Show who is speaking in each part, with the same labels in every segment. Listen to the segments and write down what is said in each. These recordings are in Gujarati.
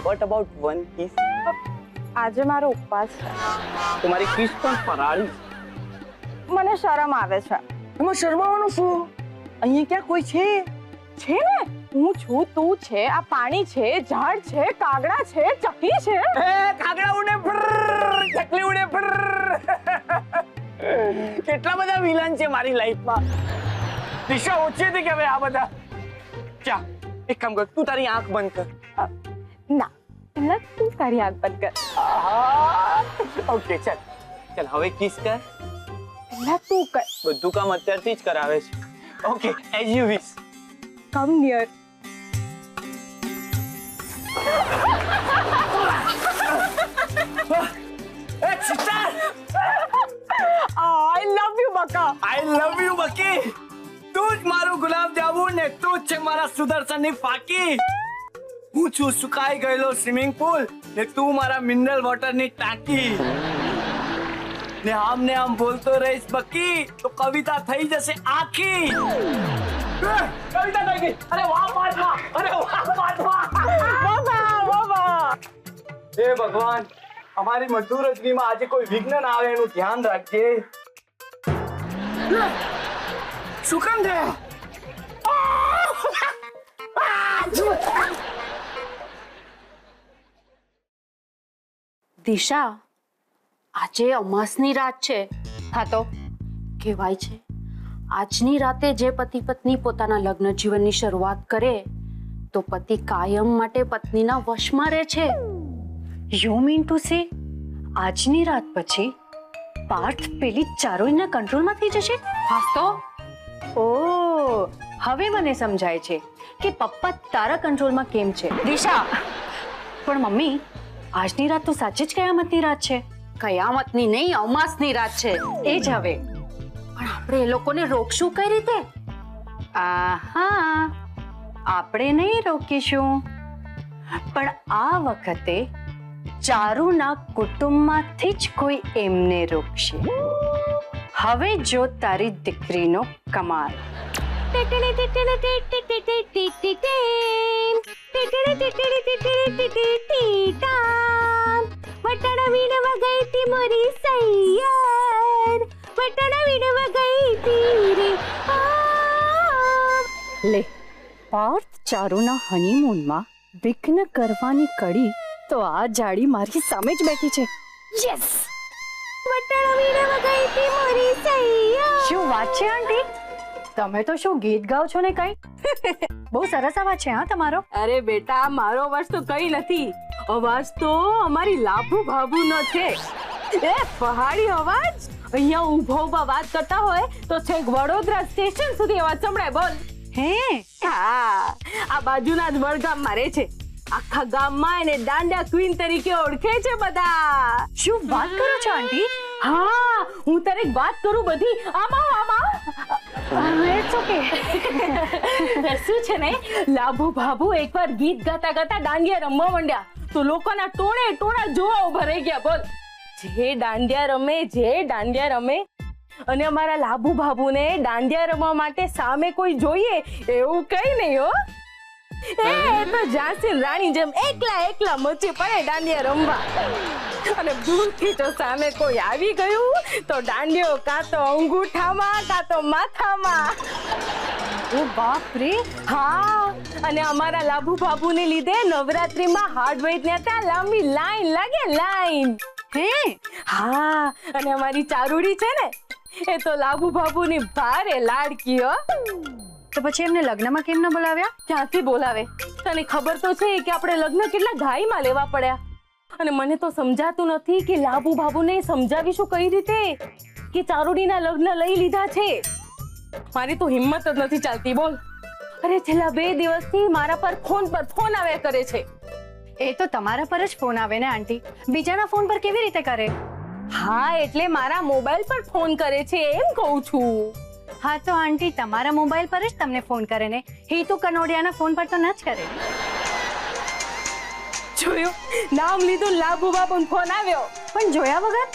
Speaker 1: What about one kiss?
Speaker 2: આજે મારો ઉપવાસ છે.
Speaker 1: તમારી કિસ પણ ફરાળી.
Speaker 2: મને શરમ આવે છે.
Speaker 1: એમાં શરમાવાનું શું? અહીંયા ક્યાં કોઈ છે?
Speaker 2: છે ને, હું છું, તું છે, આ પાણી છે, ઝાડ છે, કાગડા છે, ચકલી છે.
Speaker 1: કાગડા ઉડે ફ્રર, ચકલી ઉડે ફ્રર. કેટલા બધા વિલન છે મારી લાઈફમાં. દિશા ઓછી હતી કે હવે આ બધા. ચા એક કામ કર, તું તારી આંખ બંધ કર.
Speaker 2: ના, પહેલા તું તારી આંખ બંધ કર.
Speaker 1: ઓકે ચાલ ચાલ હવે કિસ કર.
Speaker 2: પહેલા તું કર.
Speaker 1: બધું કામ અત્યારથી જ કરાવે છે. Okay as you wish.
Speaker 2: Come near.
Speaker 1: એ ચિતા,
Speaker 2: આઈ લવ યુ બકા.
Speaker 1: આઈ લવ યુ બકી. તું જ મારું ગુલાબ જામુન ને તું જ છે મારા સુદર્શનની ફાકી. હું છું સુકાઈ ગયેલો સ્વિમિંગ પુલ ને તું મારા મિનરલ વોટરની ટાંકી. ને આમ બોલતો રહીશ બકી તો કવિતા થઈ જશે આખી. કવિતા થઈ ગઈ. અરે વાહ પાડવા, અરે વાહ પાડવા.
Speaker 2: બાબા.
Speaker 1: હે ભગવાન, અમારી મધુર રજનીમાં આજે કોઈ વિઘ્ન ના આવે એનું ધ્યાન રાખજે. શું કામ છે?
Speaker 3: દિશા, આજે અમાસની રાત છે. હા તો કહેવાય છે આજની રાતે જે પતિ પત્ની પોતાના લગ્ન જીવનની શરૂઆત કરે તો પતિ કાયમ માટે પત્નીના વશમાં રહે છે. યુ મીન ટુ સે આજની રાત પછી પાર્થ પેલી ચારોયના કંટ્રોલમાં થઈ જશે? હા તો ઓ હવે મને સમજાય છે કે પપ્પા તારા કંટ્રોલમાં કેમ છે. દિશા પણ મમ્મી, આજની રાત તો સાચે જ કયામતની રાત છે. કયામતની નહીં, અમાસની રાત છે. એ જ હવે. પણ આપણે એ લોકોને રોકશું કઈ રીતે? આહા, આપણે નહીં રોકીશું, પણ આ વખતે ચારુના કુટુંબમાંથી જ કોઈ એમને રોકશે. હવે જો તારી દીકરીનો કમાલ. વટાણા વીણવા ગઈ તી મોરી સૈયર, વટાણા વીણવા ગઈ તી રે. લે, પાર્થ ચારુના હનીમૂનમાં વિઘ્ન કરવાની કડી તો આ જાડી મારી સામે જ બેઠી છે. યસ, વટાણા વીણવા ગઈ તી મોરી સૈયર. શું વાત છે આંટી? તમે તો શું ગીત ગાઓ છો ને કઈ? બહુ સરસ અવાજ છે હા તમારો.
Speaker 2: અરે બેટા, મારો અવાજ તો કઈ નથી. અવાજ તો અમારી લાભુ ભાભુનો છે. એ પહાડી અવાજ. અહીંયા ઊભો વાત કરતા હોય તો છેક વડોદરા સ્ટેશન સુધી અવાજ સંભળાય. બોલ.
Speaker 3: હે?
Speaker 2: હા, આ બાજુના જ વડગામમાં રહે છે. આખા ગામમાં એને દાંડિયા ક્વીન તરીકે ઓળખે છે બધા.
Speaker 3: શું વાત કરો છો આંટી?
Speaker 2: હા, હું તને એક વાત કરું બધી. આમાં
Speaker 3: ઇટ્સ ઓકે.
Speaker 2: શું છે ને, લાભુ ભાભુ એકવાર ગીત ગાતા ગાતા દાંડિયા રમવા માંડ્યા તો લોકોના ટોળા જોવા ઉભા રહી ગયા. બોલ, જે દાંડિયા રમે અને અમારા લાભુ ભાભુને દાંડિયા રમવા માટે સામે કોઈ જોઈએ એવું કઈ નહીં હો. એ તો ઝાંસી રાણી જેમ એકલા મચી પડે દાંડિયા રમવા. અને દૂરથી તો સામે કોઈ આવી ગયું તો દાંડિયો કાં તો અંગૂઠામાં કાં તો માથામાં.
Speaker 3: ઓ બાપ રે.
Speaker 2: હા, અને અમારા લાભુ બાબુને લીધે નવરાત્રીમાં હાર્ડવેર ત્યાં લાંબી લાઈન લાગે, લાઈન.
Speaker 3: હે?
Speaker 2: હા, અને અમારી ચારુડી છે ને એ તો લાભુ બાબુની ભારે લાડકી હો.
Speaker 3: તો પછી એમને લગ્નમાં કેમ ન બોલાવ્યા?
Speaker 2: ક્યાંથી બોલાવે? તને ખબર તો છે કે આપણે લગ્ન કેટલા ઘાઈમાં લેવા પડ્યા. અને મને તો સમજાતું નથી કે લાભુ બાબુને સમજાવીશું કઈ રીતે કે ચારુડીના લગ્ન લઈ લીધા છે. મારી તો હિંમત જ નથી ચાલતી. બોલ. અરે છેલ્લા 2 દિવસથી મારા પર ફોન આવ્યા કરે છે.
Speaker 3: એ તો તમારા પર જ ફોન આવે ને આંટી, બીજાના ફોન પર કેવી રીતે કરે?
Speaker 2: હા, એટલે મારા મોબાઈલ પર ફોન કરે છે એમ કહું છું.
Speaker 3: હા તો આંટી તમારા મોબાઈલ પર જ તમને ફોન કરે ને, હિતુ કનોડિયાના ફોન પર તો ન જ કરે.
Speaker 2: જોયું, નામ લીધું, લાભુ બાબુનો ફોન આવ્યો
Speaker 3: પણ જોયા વગર.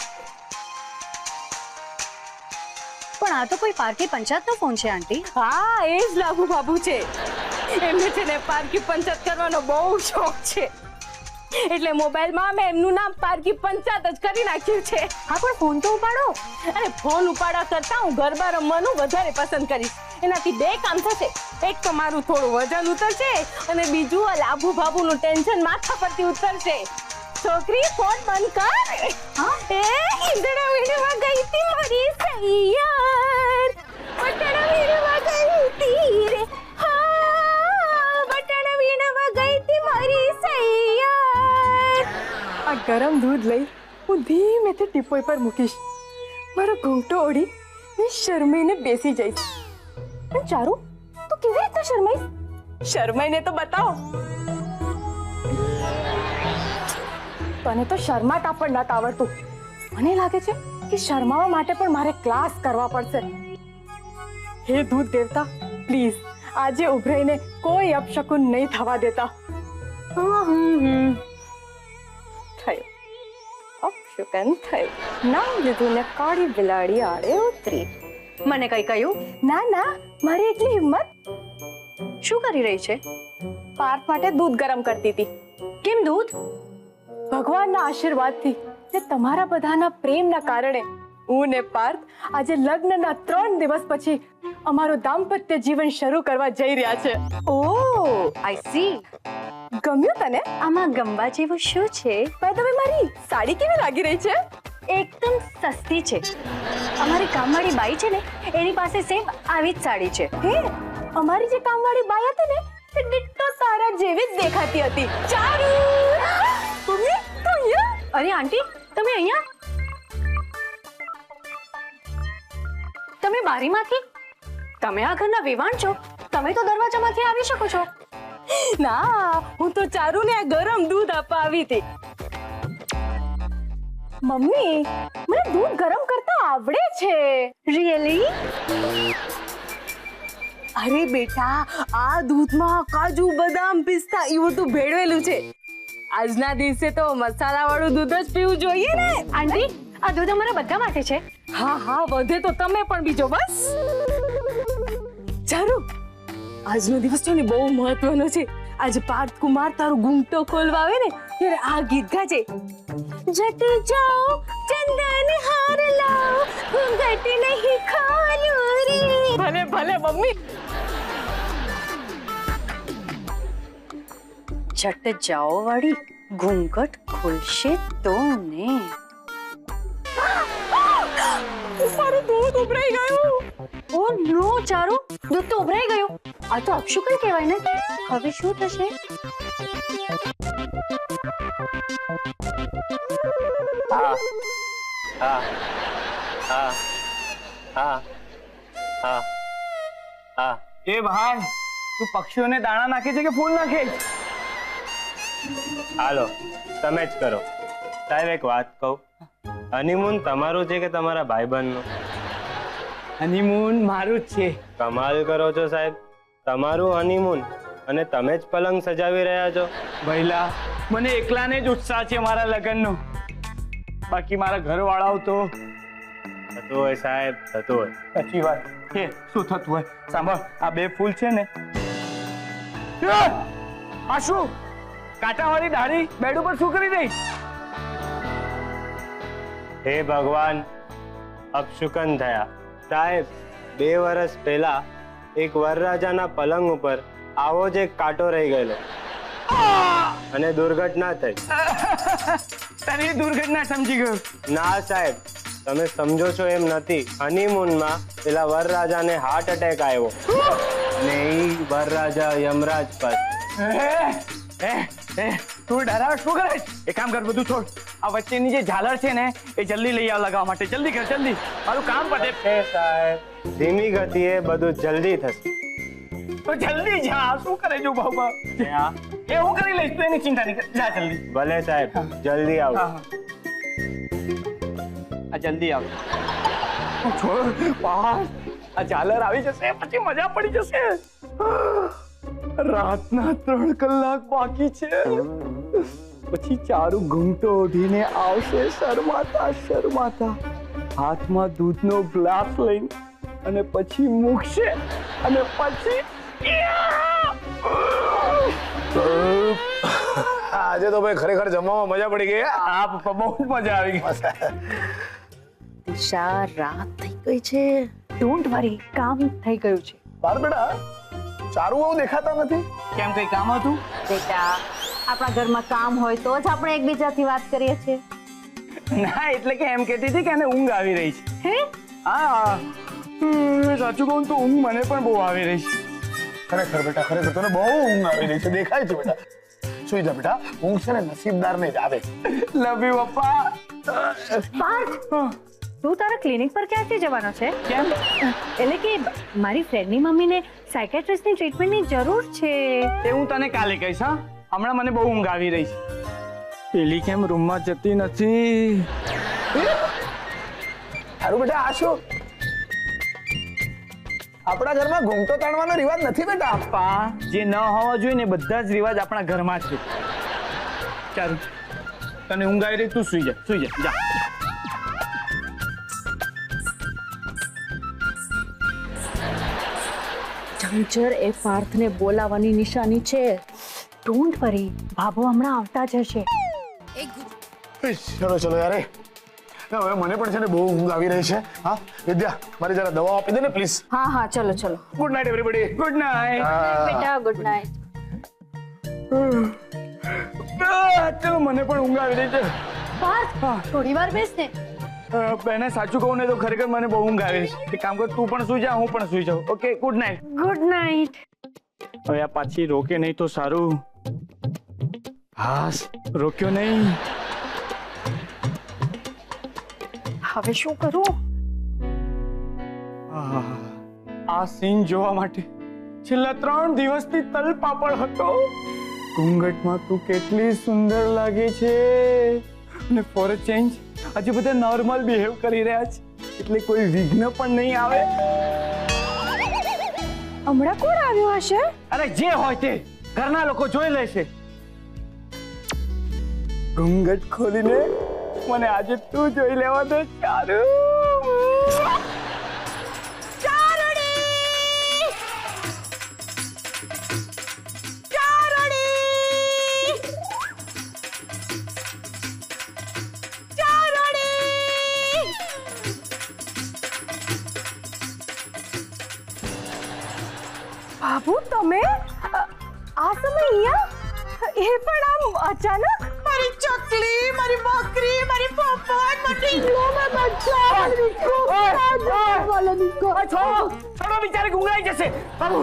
Speaker 3: પણ આ તો કોઈ પાર્કી પંચાયતનો ફોન છે આંટી.
Speaker 2: હા એ જ લાભુ બાબુ છે. એમને છે ને પારકી પંચાયત કરવાનો બહુ શોખ છે, એટલે મોબાઈલમાં મેં એમનું નામ પારકી પંચાયત જ કરી નાખ્યું છે.
Speaker 3: હા પણ ફોન તો ઉપાડો.
Speaker 2: અરે ફોન ઉપાડવા કરતા હું ગરબા રમવાનું વધારે પસંદ કરીશ. એનાથી બે કામ થશે. એક તો મારું થોડું વજન ઉતરશે અને બીજું આ લાભુ બાબુનું ટેન્શન માથા પરથી ઉતરશે. છોકરી ફોન બંધ કર.
Speaker 3: હા?
Speaker 2: એ ઈંદડા વીણવા ગઈ તી મારી સૈયાર, બટાણા વીણવા ગઈ તી રે. હા બટાણા વીણવા ગઈ તી મારી સૈયાર. આ ગરમ દૂધ લઈ હું ધીમેથી ટીપોઈ પર મૂકીશ. મારો ઘૂંટો ઓઢી મેં શરમાઈને બેસી જઈશ. પણ ચારુ તું કેવી રીતે શરમાઈશ? શરમાઈને તો બતાવો. તને તો શર્માતા પણ નથી આવડતું. મને લાગે છે કે શર્માવા માટે પણ મારે ક્લાસ કરવા પડશે. હે દૂધ દેવતા, પ્લીઝ આજે ઉભરાઈને કોઈ અપશકુન નહીં થવા દેતા. થયું અપશુકન થયું. નામ લીધું ને કાળી બિલાડી આડે ઉતરી.
Speaker 3: મને કઈ કહ્યું?
Speaker 2: ના ના, મારી એટલી હિંમત.
Speaker 3: શું કરી રહી છે?
Speaker 2: પાર્થ માટે દૂધ ગરમ કરતી હતી.
Speaker 3: કેમ દૂધ?
Speaker 2: ભગવાનના આશીર્વાદથી ને તમારા બધાના પ્રેમના કારણે હું ને પાર્થ આજે લગ્નના 3 દિવસ પછી અમારું દાંપત્ય જીવન શરૂ કરવા જઈ રહ્યા છે.
Speaker 3: ઓહ આઈ સી.
Speaker 2: ગમ્યું તને?
Speaker 3: આમાં ગમવા જેવું શું છે?
Speaker 2: ભાઈ તમે મારી સાડી કેવી લાગી રહી છે?
Speaker 3: એકદમ સસ્તી છે. અમારી કામવાળી બાઈ છે ને એની પાસે સેમ આવી જ સાડી છે.
Speaker 2: હે, અમારી જે કામવાળી બાઈ હતી ને તે ડિટ્ટો તારા જેવી જ દેખાતી હતી. ચારુ મમ્મી તું અહીંયા?
Speaker 3: અરે આંટી તમે અહીંયા? તમે બારીમાંથી? તમે આ ઘરના વેવાણ છો, તમે તો દરવાજામાંથી આવી શકો છો.
Speaker 2: ના, હું તો ચારુને આ ગરમ દૂધ આપવા આવી હતી. મમ્મી મને દૂધ ગરમ કરતા આવડે છે.
Speaker 3: રિયલી?
Speaker 2: અરે બેટા, આ દૂધમાં કાજુ બદામ પિસ્તા એવું બધું ભેળવેલું છે. આજના દિવસે તો મસાલા વાળું દૂધ જ પીવું જોઈએ ને.
Speaker 3: આંટી આ દૂધ અમારા બધા માટે છે.
Speaker 2: હા હા, વધે તો તમે પણ બીજો બસ. ચારુ, આજનો દિવસ છે ને બહુ મહત્વનો છે. આજે પાર્થ કુમાર તારું ઘૂંટો ખોલવા આવે ને ત્યારે આ ગીત ગાજે. જટ જાઓ ચંદન હાર લાઓ, ઘૂંઘટ નહીં ખોલું રે. ભલે ભલે મમ્મી.
Speaker 3: જટ જાઓ વાળી ઘૂંઘટ ખુલશે તો ને.
Speaker 2: મારું દૂધ ઉભરાઈ ગયું.
Speaker 3: ઓ નો ચારુ, દૂધ તો ઉભરાઈ ગયું. આ તો અપશુકન કહેવાય ને. હવે શું થશે?
Speaker 1: હા હા હા હા હા હા. એ ભાઈ, તું પક્ષીઓને દાણા નાખે છે કે ફૂલ નાખે?
Speaker 4: હાલો તમે જ કરો. સાહેબ એક વાત કહું, હનીમૂન તમારું છે કે તમારા ભાઈબંધનું?
Speaker 1: હનીમૂન મારું જ છે.
Speaker 4: કમાલ કરો છો સાહેબ, તમારું હનીમૂન અને તમે જ પલંગ સજાવી રહ્યા છો.
Speaker 1: ભઈલા, મને એકલાને જ ઉત્સાહ છે મારા લગ્નનો. બાકી મારા ઘરવાળાઓ તો
Speaker 4: થતું હોય સાહેબ, થતું હોય.
Speaker 1: સાચી વાત છે. શું થતું હોય? સાંભળ, આ 2 ફૂલ છે ને, આ શું કાંટાવાળી દાઢી બેડ ઉપર શું કરી રહી?
Speaker 4: હે ભગવાન, અપશુકન થયા. સાહેબ 2 વર્ષ પહેલા એક વરરાજાના પલંગ ઉપર આવો જ એક કાંટો રહી ગયેલો અને દુર્ઘટના થઈ.
Speaker 1: તારી દુર્ઘટના સમજી ગયો.
Speaker 4: ના સાહેબ, તમે સમજો છો એમ નથી. હનીમૂનમાં પેલા વરરાજાને હાર્ટ એટેક આવ્યો અને એ વરરાજા યમરાજ પાસે.
Speaker 1: તું ડરાવ શું કરે? એક કામ કર, બધું છોડ. આ વચ્ચેની જે ઝાલર છે ને એ જલ્દી લઈ આવ લગાવવા માટે. જલ્દી કર, જલ્દી. મારું કામ પતે.
Speaker 4: સાહેબ ધીમી ગતિએ બધું જલ્દી થશે.
Speaker 1: તો જલ્દી જા. શું કરે જો બાબા? એ હું કરી લઈશ, તો એની ચિંતા નહીં કર. જા જલ્દી.
Speaker 4: ભલે સાહેબ, જલ્દી આવો.
Speaker 1: આ જલ્દી આવ. છોડ પાસ. આ ઝાલર આવી જશે પછી મજા પડી જશે. રાતના 3 કલાક બાકી છે. પછી ચારુ ઘૂંટો ઓઢીને આવશે શરમાતા શરમાતા, હાથમાં દૂધનો ગ્લાસ લઈને અને પછી મૂકશે અને પછી
Speaker 5: આજે તો ભાઈ ખરેખર જમવામાં મજા પડી ગઈ.
Speaker 1: હા પપ્પા બહુ જ મજા આવી ગઈ.
Speaker 3: દિશા રાત થઈ ગઈ છે. ડોન્ટ વરી, કામ થઈ ગયું છે.
Speaker 5: બાર બેટા ચારું આવું દેખાતા નથી.
Speaker 1: કેમ કઈ કામ હતું?
Speaker 3: બેટા આપણા ઘરમાં કામ હોય તો જ આપણે એકબીજાથી વાત કરીએ છીએ.
Speaker 1: ના એટલે કે એમ કહેતી હતી કે એને ઊંઘ આવી રહી છે.
Speaker 3: હે?
Speaker 1: હા સાચું કહું તો ઊંઘ મને પણ બહુ આવી રહી છે.
Speaker 5: ખરેખર બેટા ખરેખર તને બહુ ઊંઘ આવી રહી છે, દેખાય છે બેટા. સુઈ જા બેટા, ઊંઘ છે ને નસીબદારને જ આવે.
Speaker 1: લવ યુ પપ્પા.
Speaker 6: તું તારા ક્લિનિક પર ક્યાંથી જવાનો છે?
Speaker 1: કેમ?
Speaker 6: એટલે કે મારી ફ્રેન્ડની મમ્મીને સાયકેટ્રિસ્ટની ટ્રીટમેન્ટની જરૂર છે.
Speaker 1: એ હું તને કાલે કહીશ. હા હમણાં મને બહુ ઊંઘ આવી રહી છે. પેલી કેમ રૂમમાં જતી નથી?
Speaker 5: સારું બેટા, આ શું આપણા ઘરમાં ઘૂમતો તાણવાનો રિવાજ નથી બેટા.
Speaker 1: પપ્પા જે ન હોવા જોઈએ ને બધા જ રિવાજ આપણા ઘરમાં છે. ચાલ તને ઊંઘ આવી રહી, તું સુઈ જા, સુઈ જા, જા.
Speaker 3: ઝંઝર એ પાર્થને બોલાવવાની નિશાની છે.
Speaker 6: ડોન્ટ વરી, બાબુ હમણાં આવતા જ હશે.
Speaker 5: ચલો ચલો યાર, હવે મને પણ છે ને બહુ ઊંઘ આવી રહી છે. હા વિદ્યા, મારી જરા દવા આપી દે ને પ્લીઝ.
Speaker 3: હા હા ચલો ચલો.
Speaker 5: Good night everybody.
Speaker 1: Good night.
Speaker 3: બેટા ગુડ નાઇટ.
Speaker 1: ચલો મને પણ ઊંઘ આવી રહી છે.
Speaker 6: પાર્થ, થોડી વાર બેસ ને.
Speaker 1: બેને સાચું કહું ને તો ખરેખર મને બહુ ઊંઘ આવે છે. એક કામ કર, તું પણ સુઈ જા, હું પણ સુઈ જાઉં. Okay good night.
Speaker 6: Good night.
Speaker 1: હવે આ પાછી રોકે નહીં તો સારું. હા રોક્યો નહીં.
Speaker 6: હવે શું કરું?
Speaker 1: આ સીન જોવા માટે છેલ્લા 3 દિવસથી તલપાપડ હતો. ઘૂંઘટમાં તું કેટલી સુંદર લાગે છે. અને ફોર અ ચેન્જ આજે બધા નોર્મલ બિહેવ કરી રહ્યા છે, એટલે કોઈ વિઘ્ન પણ નહીં આવે.
Speaker 6: હમણાં કોણ આવ્યું હશે?
Speaker 1: અરે જે હોય તે ઘરના લોકો જોઈ લેશે. ઘૂંઘટ ખોલીને મને આજે તું જોઈ લેવા દે. ચારું
Speaker 6: બાબુ તમે આ સમય અહીંયા? એ પણ આમ અચાનક?
Speaker 7: મારી ચકલી, મારી બકરી, મારી પોપટ, મારી ઢીંગલો,
Speaker 1: છોડો બિચારી ગુંગળાઈ જશે. બાબુ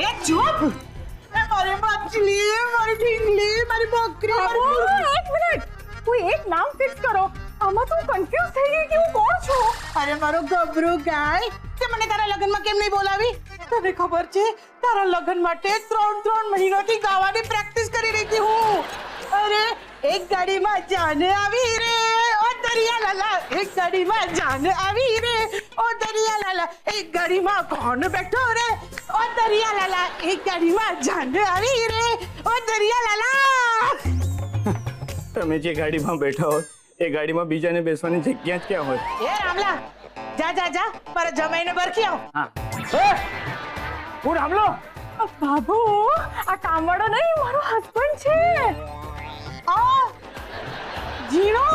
Speaker 7: એ ચૂપ! એ મારી મછલી, મારી ઢીંગલી, મારી બકરી, મારી
Speaker 6: એક મિનિટ, કોઈ એક નામ ફિક્સ કરો. આમાં તો કન્ફ્યુઝ થઈ ગઈ કે હું કોણ છું.
Speaker 7: અરે મારો ગભરું ગાય, તે મને તારા લગ્નમાં કેમ નહીં બોલાવી? તને ખબર છે તારા લગ્ન માટે 3 મહિનોથી ગાવાની પ્રેક્ટિસ કરી રહી હતી હું. અરે એક ગાડીમાં જાને આવી રે ઓ દરિયા લાલા, એક ગાડીમાં જાને આવી રે ઓ દરિયા લાલા, એક ગાડીમાં કોણ બેઠો રે ઓ દરિયા લાલા, એક ગાડીમાં જાને આવી રે ઓ દરિયા લાલા.
Speaker 1: તમે જે ગાડીમાં બેઠા હોય એ ગાડીમાં બીજાને બેસવાની જગ્યા જ ક્યાં હોય?
Speaker 7: એ રામલા, જા જા જા, મારા જમાઈને બરખી આવ.
Speaker 1: હા હું રામલો.
Speaker 6: બાબુ આ કામવાળો નહીં, મારો હસબન્ડ છે.
Speaker 7: આ જીણો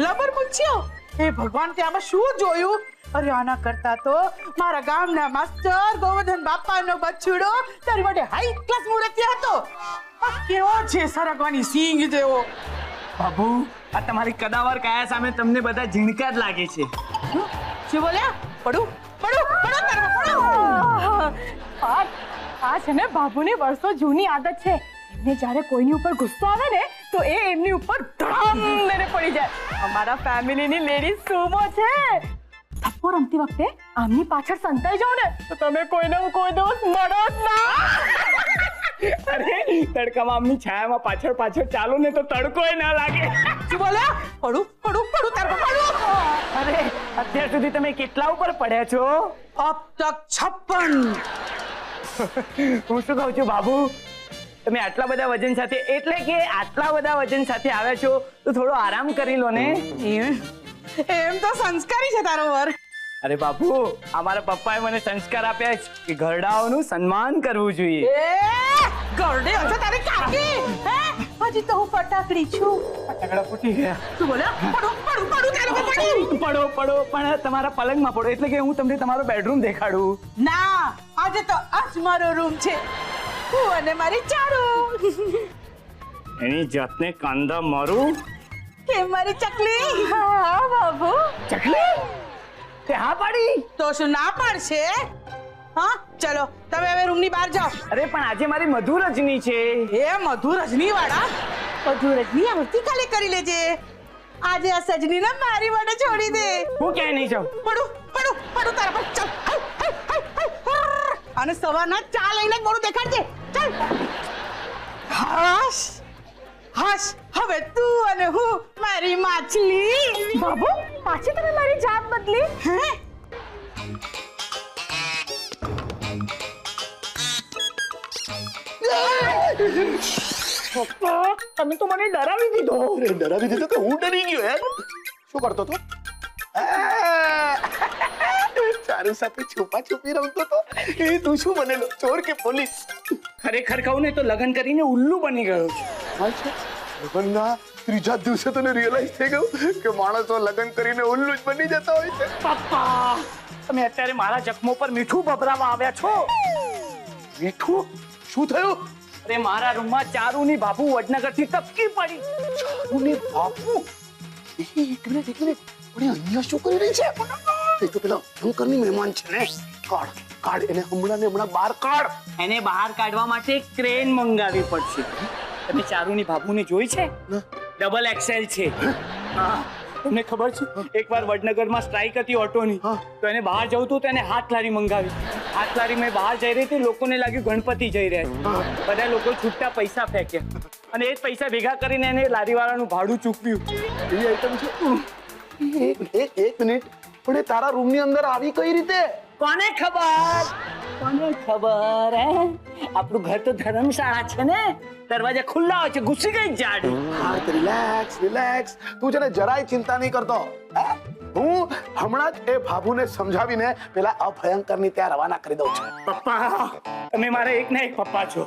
Speaker 7: લબર પૂછ્યો. હે ભગવાન, તે આમાં શું જોયું? અરે આના કરતા તો મારા ગામના માસ્ટર ગોવર્ધન બાપાનો બચ્ચુડો તારી માટે હાઈ ક્લાસ મૂર્તિ હતો. આ કેવો છે સરગવાની સિંગ જેવો.
Speaker 1: બાબુ આ તમારી કદાવર કાયા સામે તમને બધા ઝીણકા જ લાગે છે.
Speaker 7: શું બોલ્યા? પડું પડું પડું તારા પડું.
Speaker 6: આ છે ને બાબુની વર્ષો જૂની આદત છે. એમને જ્યારે કોઈની ઉપર ગુસ્સો આવે ને તો એ એમની ઉપર ધડામ લઈને પડી જાય. અમારા ફેમિલીની લેડીઝ સુમો છે. થપ્પો રમતી વખતે આમની પાછળ સંતાઈ જાવ ને તો તમે કોઈને કોઈ દિવસ મળો જ ના.
Speaker 1: અરે તડકામાં આમની છાયામાં પાછળ પાછળ ચાલો ને તો તડકોય ના લાગે.
Speaker 7: શું બોલ્યા? પડું પડું પડું તારા પડું.
Speaker 1: અરે અત્યાર સુધી તમે કેટલા ઉપર પડ્યા છો?
Speaker 7: અબ તક 56.
Speaker 1: હું શું કહું છું બાબુ, તમે આટલા બધા વજન સાથે એટલે કે આટલા બધા વજન સાથે આવ્યા છો તો થોડો આરામ કરી લો ને.
Speaker 7: એમ તો સંસ્કારી છે તારો વર.
Speaker 1: અરે બાપુ, અમારા પપ્પાએ મને સંસ્કાર આપ્યા છે કે ઘરડાઓનું સન્માન કરવું જોઈએ.
Speaker 7: એ ગરડે હશે તારી કાકી. હે હજી તો હું ફટાકડી છું.
Speaker 1: ફટાકડા ફૂટી ગયા.
Speaker 7: તું બોલ્યો પડું તારો પડી.
Speaker 1: પડો પણ તમારા પલંગમાં પડો, એટલે કે હું તમને તમારો બેડરૂમ દેખાડું.
Speaker 7: ના, આજે તો આજ મારો રૂમ છે. હું અને મારી ચારુ.
Speaker 1: એની જાતને કાંદા મારું.
Speaker 7: કે મારી ચકલી.
Speaker 2: હા બાબુ.
Speaker 1: ચકલી તે હા પાડી.
Speaker 7: તો શું ના પાડશે? હા ચલો તમે હવે રૂમની બહાર જાઓ.
Speaker 1: અરે પણ આજે મારી મધુર રજની છે.
Speaker 7: એ મધુ રજની વાળા, મધુ રજની આવતીકાલે કરી લેજે. આજે આ સજનીને મારી માટે છોડી દે.
Speaker 1: હું ક્યાંય નહીં જાઉં.
Speaker 7: પડું તારા પર. ચાલ અને સવારના ચા લઈને જ મોડું દેખાડજે. ચાલ હાશ હાશ. હવે તું અને હું મારી માછલી.
Speaker 6: બાબુ પાછી તમે મારી જાત બદલી.
Speaker 7: હે
Speaker 1: તમે તો મને ડરાવી દીધો.
Speaker 5: અરે ડરાવી દીધો કે હું ડરી ગયો યાર. શું કરતો તો? ચારુ સાથે છુપા છુપી રમતો તો. એ તું શું બનેલો, ચોર કે પોલીસ?
Speaker 1: ખરેખર કહું ને તો લગ્ન કરીને ઉલ્લુ બની ગયો છું.
Speaker 5: લગ્નના ત્રીજા દિવસે તને રિયલાઇઝ થઈ ગયું કે માણસો લગ્ન કરીને ઉલ્લુ જ બની જતા હોય છે.
Speaker 1: પપ્પા, તમે અત્યારે મારા જખમો પર મીઠું ભભરાવા આવ્યા છો.
Speaker 5: મીઠું? શું થયું?
Speaker 1: અરે મારા રૂમમાં ચારુની બાબુ વડનગરથી ટપકી પડી.
Speaker 5: ચારુની બાપુ? એક મિનિટ પણ અહીંયા શું કરી રહી છે? એ તો પેલા શંકરની મહેમાન છે ને. કાઢ એને હમણાં બહાર કાઢ.
Speaker 1: એને બહાર કાઢવા માટે ક્રેન મંગાવી પડશે. તમે ચારુની બાબુને જોઈ છે? ડબલ એક્સેલ છે. હા, તમને ખબર છે એકવાર વડનગરમાં સ્ટ્રાઇક હતી ઓટોની, તો એને બહાર જવું હતું તો એને હાથ લારી મંગાવી. હાથ લારી મેં બહાર જઈ રહી હતી, લોકોને લાગ્યું ગણપતિ જઈ રહ્યા છે. બધા લોકો છૂટા પૈસા ફેંક્યા અને એ જ પૈસા ભેગા કરીને એને લારીવાળાનું ભાડું ચૂકવ્યું.
Speaker 5: એવી આઈટમ છે. એક મિનિટ, પણ એ તારા રૂમની અંદર આવી કઈ રીતે?
Speaker 1: કોને ખબર? હે આપણું ઘર તો ધર્મશાળા છે ને, દરવાજા ખુલ્લા હોય છે, ઘૂસી ગઈ જાડી.
Speaker 5: હા, રિલેક્સ. તું છે ને જરાય ચિંતા નહીં કરતો. હું હમણાં જ એ બાબુને સમજાવીને પેલા અભયંકરની ત્યાં રવાના કરી દઉં છું.
Speaker 1: પપ્પા, તમે મારા એક ના એક પપ્પા છો.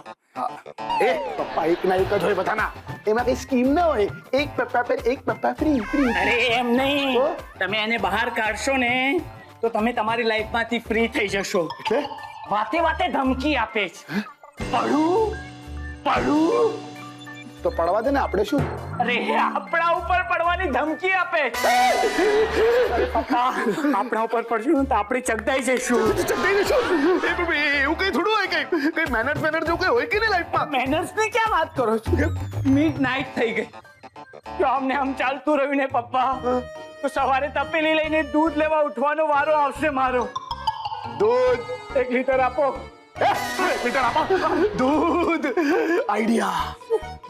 Speaker 5: એ પપ્પા એક ના એક જ હોય બધાના. એમાં કઈ સ્કીમ ના હોય. એક પપ્પા પર એક પપ્પા ફ્રી.
Speaker 1: અરે એમ નહીં, તમે એને બહાર કાઢશો ને તો તમે તમારી લાઈફમાંથી ફ્રી થઈ જશો.
Speaker 5: એટલે
Speaker 1: વાતે ધમકી આપે છે.
Speaker 5: પડું તો પડવા દે ને. આપણે શું?
Speaker 1: અરે આપણા ઉપર પડવાની ધમકી આપે. અરે પપ્પા, આપણા ઉપર પડશું તો આપણે ચગદાઈ જઈશું.
Speaker 5: એવું કઈ થોડું હોય. કઈ મેનર્સ જેવું કઈ હોય કે નહીં લાઈફમાં?
Speaker 1: મેનર્સ ની ક્યાં વાત કરો છો? મિડ નાઇટ થઈ ગઈ, જો અમને આમ ચાલતું રહ્યું ને પપ્પા, તો સવારે તપેલી લઈને દૂધ લેવા ઉઠવાનો વારો આવશે મારો.
Speaker 5: દૂધ
Speaker 1: 1 લીટર આપો.
Speaker 5: દૂધ. આઈડિયા,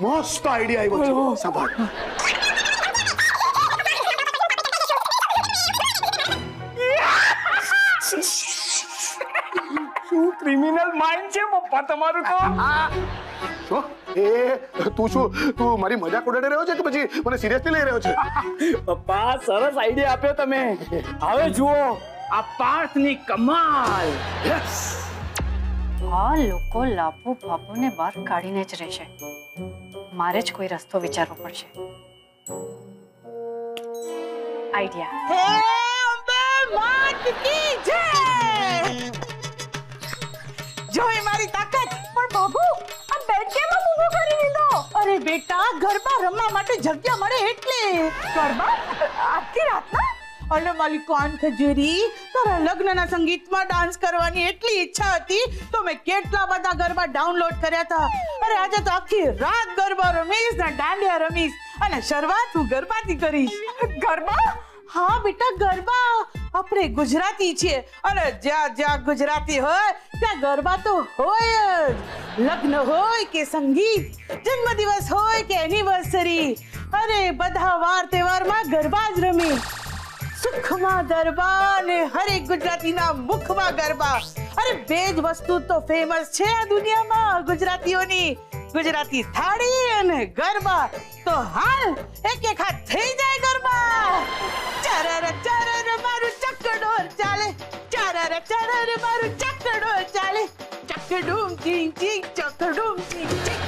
Speaker 5: મસ્ત આઈડિયા આવ્યો છે. સાંભળ.
Speaker 1: શું ક્રિમિનલ માઇન્ડ છે પપ્પા તમારું તો?
Speaker 5: શું? તું મારી મજાક ઉડાડી રહ્યો છે કે પછી મને સિરિયસલી લઈ રહ્યો છે?
Speaker 1: પપ્પા, સરસ આઈડિયા આપ્યો તમે. હવે જુઓ આ પાર્થની કમાલ.
Speaker 3: આ લોકો લાભુ બાબુને બહાર કાઢીને જ રહેશે. મારે જ કોઈ રસ્તો વિચારવો પડશે. આઈડિયા.
Speaker 7: હે અંબે માત કી જય. જોઈ મારી તાકાત.
Speaker 6: પણ બાબુ આ બેડ કેમ ઊભો કરી દીધો?
Speaker 7: અરે બેટા, ગરબા રમવા માટે જગ્યા મળે એટલે.
Speaker 6: ગરબા આખી રાતના?
Speaker 7: અલે માલી કાન ખજૂરી, તારા લગ્નના સંગીતમાં ડાન્સ કરવાની એટલી ઈચ્છા હતી તો મેં કેટલા બધા ગરબા ડાઉનલોડ કર્યા હતા. અરે આજે તો આખી રાત ગરબા રમીશ ને દાંડિયા રમીશ, અને શરૂઆત હું ગરબાથી કરીશ.
Speaker 6: ગરબા?
Speaker 7: હા બેટા, ગરબા. આપણે ગુજરાતી છીએ અને જ્યાં ગુજરાતી હોય ત્યાં ગરબા તો હોય જ. લગ્ન હોય કે સંગીત, જન્મદિવસ હોય કે એનિવર્સરી, અરે બધા વાર તહેવારમાં ગરબા જ રમી. સુખમાં ગરબા ને હરેક ગુજરાતીના મુખમાં ગરબા. અરે બે જ વસ્તુ તો ફેમસ છે આ દુનિયામાં ગુજરાતીઓની, ગુજરાતી થાળી અને ગરબા તો હાલ એક હાથ થઈ જાય ગરબા. ચરર મારું ચકડોળ ચાલે, ચરર મારું ચકડોળ ચાલે, ચકડુમ ચીંગ ચીંગ ચકડુમ ચીંગ ચીંગ.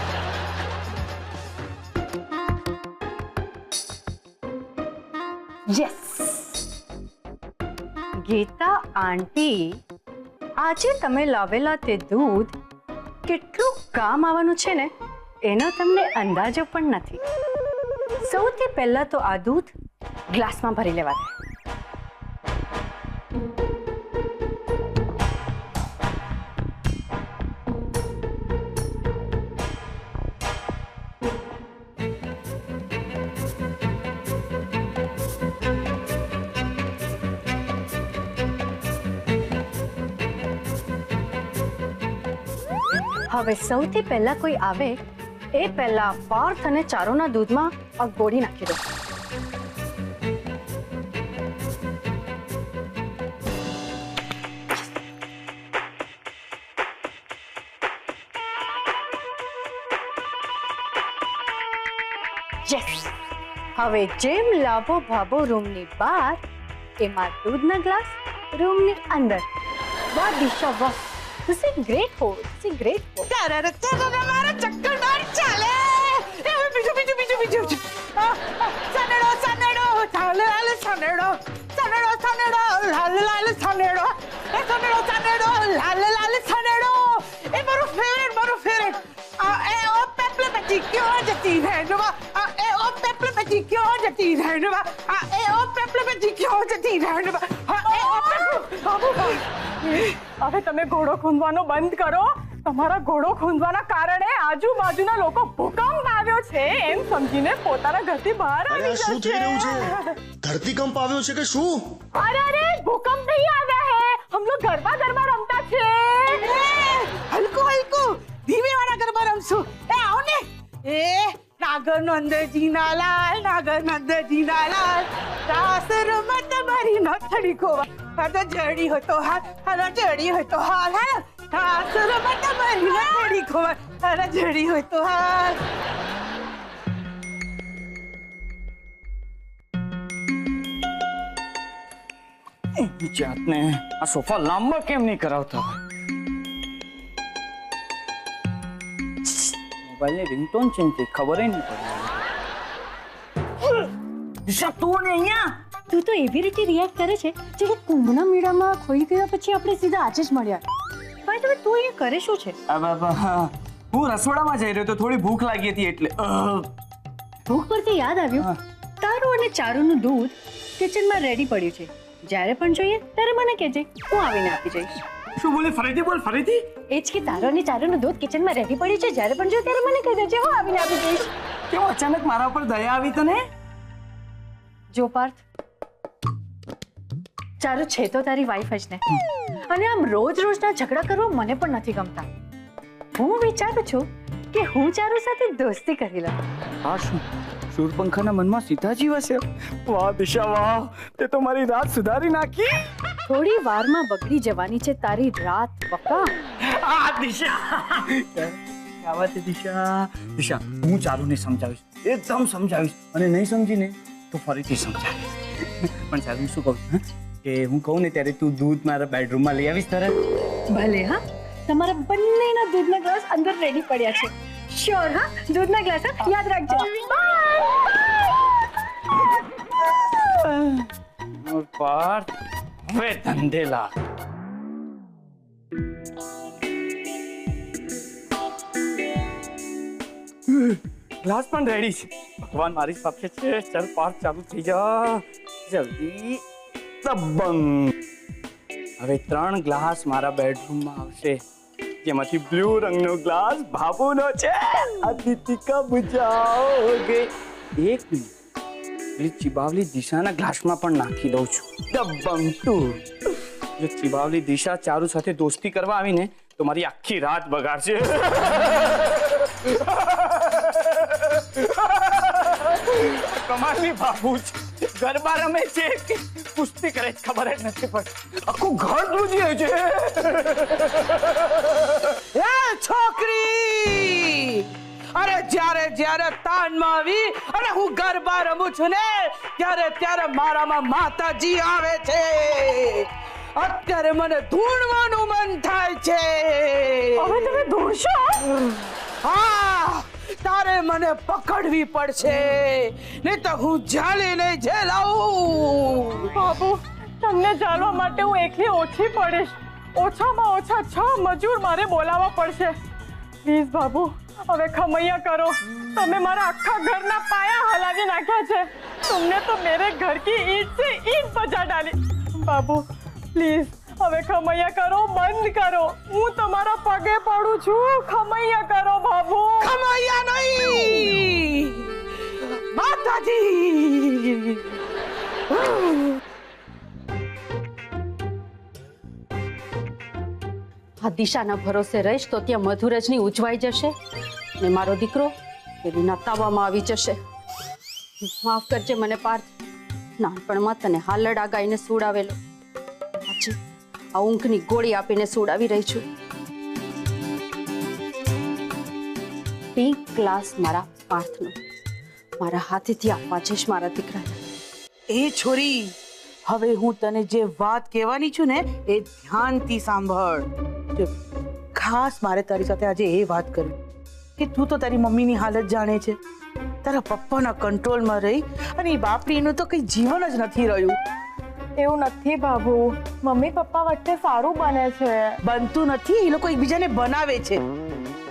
Speaker 3: યસ ગીતા આંટી, આજે તમે લાવેલા તે દૂધ કેટલું કામ આવવાનું છે ને એનો તમને અંદાજો પણ નથી. સૌથી પહેલા તો આ દૂધ ગ્લાસમાં ભરી લેવા દે. હવે સૌથી પહેલા કોઈ આવે એ પહેલા પાર્થ અને ચારુના દૂધમાં આ ગોળી નાખી દો. યસ, હવે જેમ લાભો ભાભો રૂમની બહાર, એમાં દૂધના ગ્લાસ રૂમની અંદર. વાહ દિશા વાહ, this is great for, this is great for.
Speaker 7: ચરર મારા ચકડોળ ચાલે. બીજું સનેડો ચાલે લાલ સનેડો, સનેડો લાલ સનેડો, એ સનેડો લાલ સનેડો. એ મારું ફેવરેટ. એ ઓ પેપલે પેટી ક્યો જતી રહેનવા, એ ઓ પેપલે પેટી ક્યો જતી રહેનવા, એ ઓ પેપલે પેટી ક્યો જતી રહેનવા, એ ઓ બાબુ.
Speaker 6: હવે તમે ઘોડો ખૂંદવાનો બંધ કરો. તમારા ઘોડો ખૂંદવાના કારણે આજુબાજુના લોકો ભૂકંપ આવ્યો છે એમ સમજીને પોતાના ઘરથી બહાર આવી
Speaker 5: શું થઈ રહ્યું છે?
Speaker 6: જશે.
Speaker 5: ધરતીકંપ આવ્યો છે કે શું?
Speaker 6: અરે ભૂકંપ નહીં આવ્યા હે, हम लोग गरबा रमता છે.
Speaker 7: હલકું ધીમે વાળા ગરબા રમશું. એ આવો ને. એ નાગર નંદજી ના લાલ રાસ રમત મારી નથડી ખોવા. હાલો જડી હોય તો હાલ, રાસ રમત મારી નથડી ખોવા, જડી હોય તો હાલ.
Speaker 1: જાતને આ સોફા લાંબા કેમ નહીં કરાવતા? મોબાઈલની રિંગટોન ચેન્જ ખબર નહીં પડે. દિશા તું ને અહીંયા
Speaker 3: તું તો એવી રીતે રિએક્ટ કરે છે જેને કુંભના મેળામાં ખોઈ ગયા પછી આપણે સીધા આજે જ મળ્યા. ભાઈ તમે તું અહીંયા કરે શું છે?
Speaker 1: હું રસોડામાં જઈ રહ્યો તો થોડી ભૂખ લાગી હતી એટલે.
Speaker 3: ભૂખ પરથી યાદ આવ્યું, તારું અને ચારુનું દૂધ કિચનમાં રેડી પડ્યું છે. જ્યારે પણ જોઈએ ત્યારે મને કહેજે, હું આવીને આપી જઈશ.
Speaker 1: શું બોલે? ફરીથી બોલ.
Speaker 3: એ જ કે તારો અને ચારુનું દૂધ કિચનમાં રેડી પડ્યું છે, જ્યારે પણ જોઈએ ત્યારે મને કહી દેજે, હું આવીને આપી જઈશ.
Speaker 1: કેમ અચાનક મારા ઉપર દયા આવી તને?
Speaker 3: જો પાર્થ, ચારુ છે તો તારી વાઈફ જ ને, અને આમ રોજના ઝઘડા કરવા મને પણ નથી ગમતા. હું વિચારું છું કે હું ચારુ સાથે દોસ્તી કરી લઉં.
Speaker 1: હા, શું શૂરપંખાના મનમાં સીતાજી વસે? વાહ દિશા વાહ, તે તો મારી રાત સુધારી નાખી.
Speaker 3: થોડી વારમાં બગડી જવાની છે તારી રાત બકા.
Speaker 1: આ દિશા આવા છે દિશા હું ચારુને સમજાવીશ, એકદમ સમજાવીશ, અને નહીં સમજીને તો ફરીથી સમજાવીશ. પણ ચાલુ શું કહું કે હું કહું ને ત્યારે તું દૂધ મારા બેડરૂમમાં લઈ આવીશ તરત?
Speaker 3: ભલે. હા, તમારા બંનેના દૂધના ગ્લાસ અંદર રેડી પડ્યા છે. શ્યોર. હા, દૂધના ગ્લાસ યાદ રાખજો.
Speaker 1: પાર્થ હવે ધંધે લાગ. ગ્લાસ પણ રેડી છે. ભગવાન મારી સાથે છે. ચાલ પાર્થ, ચાલુ થઈ જા જલ્દી. દબંગ. હવે 3 ગ્લાસ મારા બેડરૂમમાં આવશે, જેમાંથી બ્લુ રંગનો ગ્લાસ ભાભુનો છે. અદિતિ કા બુજાઓગે. 1 મિનિટ, પેલી ચિબાવલી દિશાના ગ્લાસમાં પણ નાખી દઉં છું. દબંગ તું. જો ચિબાવલી દિશા ચારુ સાથે દોસ્તી કરવા આવીને તો મારી આખી રાત બગાડશે. કમાલની બાબુ છે, ગરબા રમે છે કે કુસ્તી કરે છે ખબર જ નથી પડતી. આખું ઘર ધ્રુજી છે.
Speaker 7: એ છોકરી, આવી અને હું ગરબા રમું છું ને ત્યારે મારામાં માતાજી આવે છે. અત્યારે મને ધૂણવાનું મન થાય છે.
Speaker 6: હવે તમે ધૂણશો?
Speaker 7: હા, તારે મને પકડવી પડશે, નહીં તો હું જાળીને જેલ આવું.
Speaker 6: બાબુ, તમને ચાલવા માટે હું એકલી ઓછી પડીશ. ઓછામાં ઓછા 6 મજૂર મારે બોલાવવા પડશે. પ્લીઝ બાબુ, હવે ખમૈયા કરો. તમે મારા આખા ઘરના પાયા હલાવી નાખ્યા છે. तुमने तो मेरे घर की ईंट से ईंट बजा डाली. बाबू प्लीज હવે ખમૈયા કરો, બંધ કરો. હું તમારા પગે પડું છું. ખમૈયા કરો બાબુ.
Speaker 7: ખમૈયા નહીં, માતાજી.
Speaker 3: આ દિશાના ભરોસે રહીશ તો ત્યાં મધુરજની ઉજવાઈ જશે ને મારો દીકરો એના તાવામાં આવી જશે. માફ કરજે મને પાર્થ, નાનપણમાં તને હાલડા ગાઈને સુડાવેલો. આજે આ ઊંઘની ગોળી આપીને સુડાવી રહી છું. ટી ક્લાસ મારા પાર્થનો મારા હાથેથી આપવા જઈશ મારા દીકરાને.
Speaker 7: એ છોરી, હવે હું તને જે વાત કહેવાની છું ને એ ધ્યાનથી સાંભળ. જો, ખાસ મારે તારી સાથે આજે એ વાત કરવી કે તું તો તારી મમ્મીની હાલત જાણે છે. તારા પપ્પાના કંટ્રોલમાં રહી અને એ બાપડીનું તો કઈ જીવન જ નથી રહ્યું.
Speaker 6: એવું નથી બાબુ, મમ્મી પપ્પા વચ્ચે સારું બને છે.
Speaker 7: બનતું નથી, એ લોકો એકબીજાને બનાવે છે.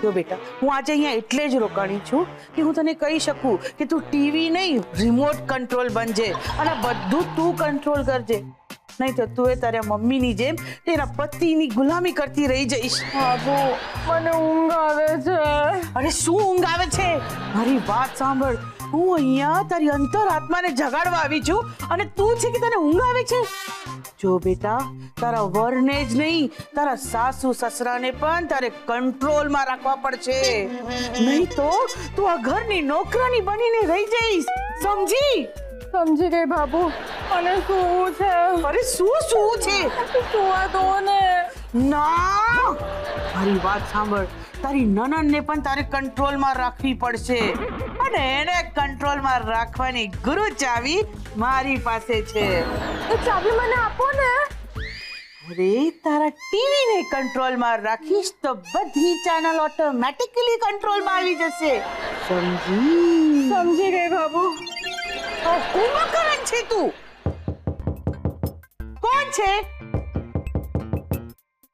Speaker 7: જો બેટા, હું આજે અહીંયા એટલે જ રોકાણી છું કે હું તને કહી શકું કે તું ટીવી નહીં રિમોટ કંટ્રોલ બનજે અને બધું તું કંટ્રોલ કરજે. નહીં તો તું એ તારા મમ્મીની જેમ તેના પતિની ગુલામી કરતી રહી જઈશ.
Speaker 6: બાબુ, મને ઊંઘ આવે છે.
Speaker 7: અરે શું ઊંઘ આવે છે? મારી વાત સાંભળ. હું અહીંયા તારી અંતરાત્માને જગાડવા આવી છું અને તું છે કે તને ઊંઘ આવે છે? જો બેટા, તારા વરને જ નહીં તારા સાસુ સસરાને પણ તારે કંટ્રોલમાં રાખવા પડશે. નહીં તો તું આ ઘરની નોકરાની બનીને રહી જઈશ. સમજી?
Speaker 6: સમજી ગઈ બાબુ. અને શું છે?
Speaker 7: અરે શું છે?
Speaker 6: સુવા દો ને.
Speaker 7: ના, મારી વાત સાંભળ. તારી નનનને પણ તારે કંટ્રોલમાં રાખવી પડશે અને એને કંટ્રોલમાં રાખવાની ગુરુ ચાવી મારી પાસે છે.
Speaker 6: તો ચાવી મને આપો ને.
Speaker 7: અરે, તારા ટીવીને કંટ્રોલમાં રાખીશ તો બધી ચેનલ ઓટોમેટિકલી કંટ્રોલમાં આવી જશે. સમજી?
Speaker 6: સમજી ગઈ બાબુ.
Speaker 7: કુંભકરણ છે તું? કોણ છે?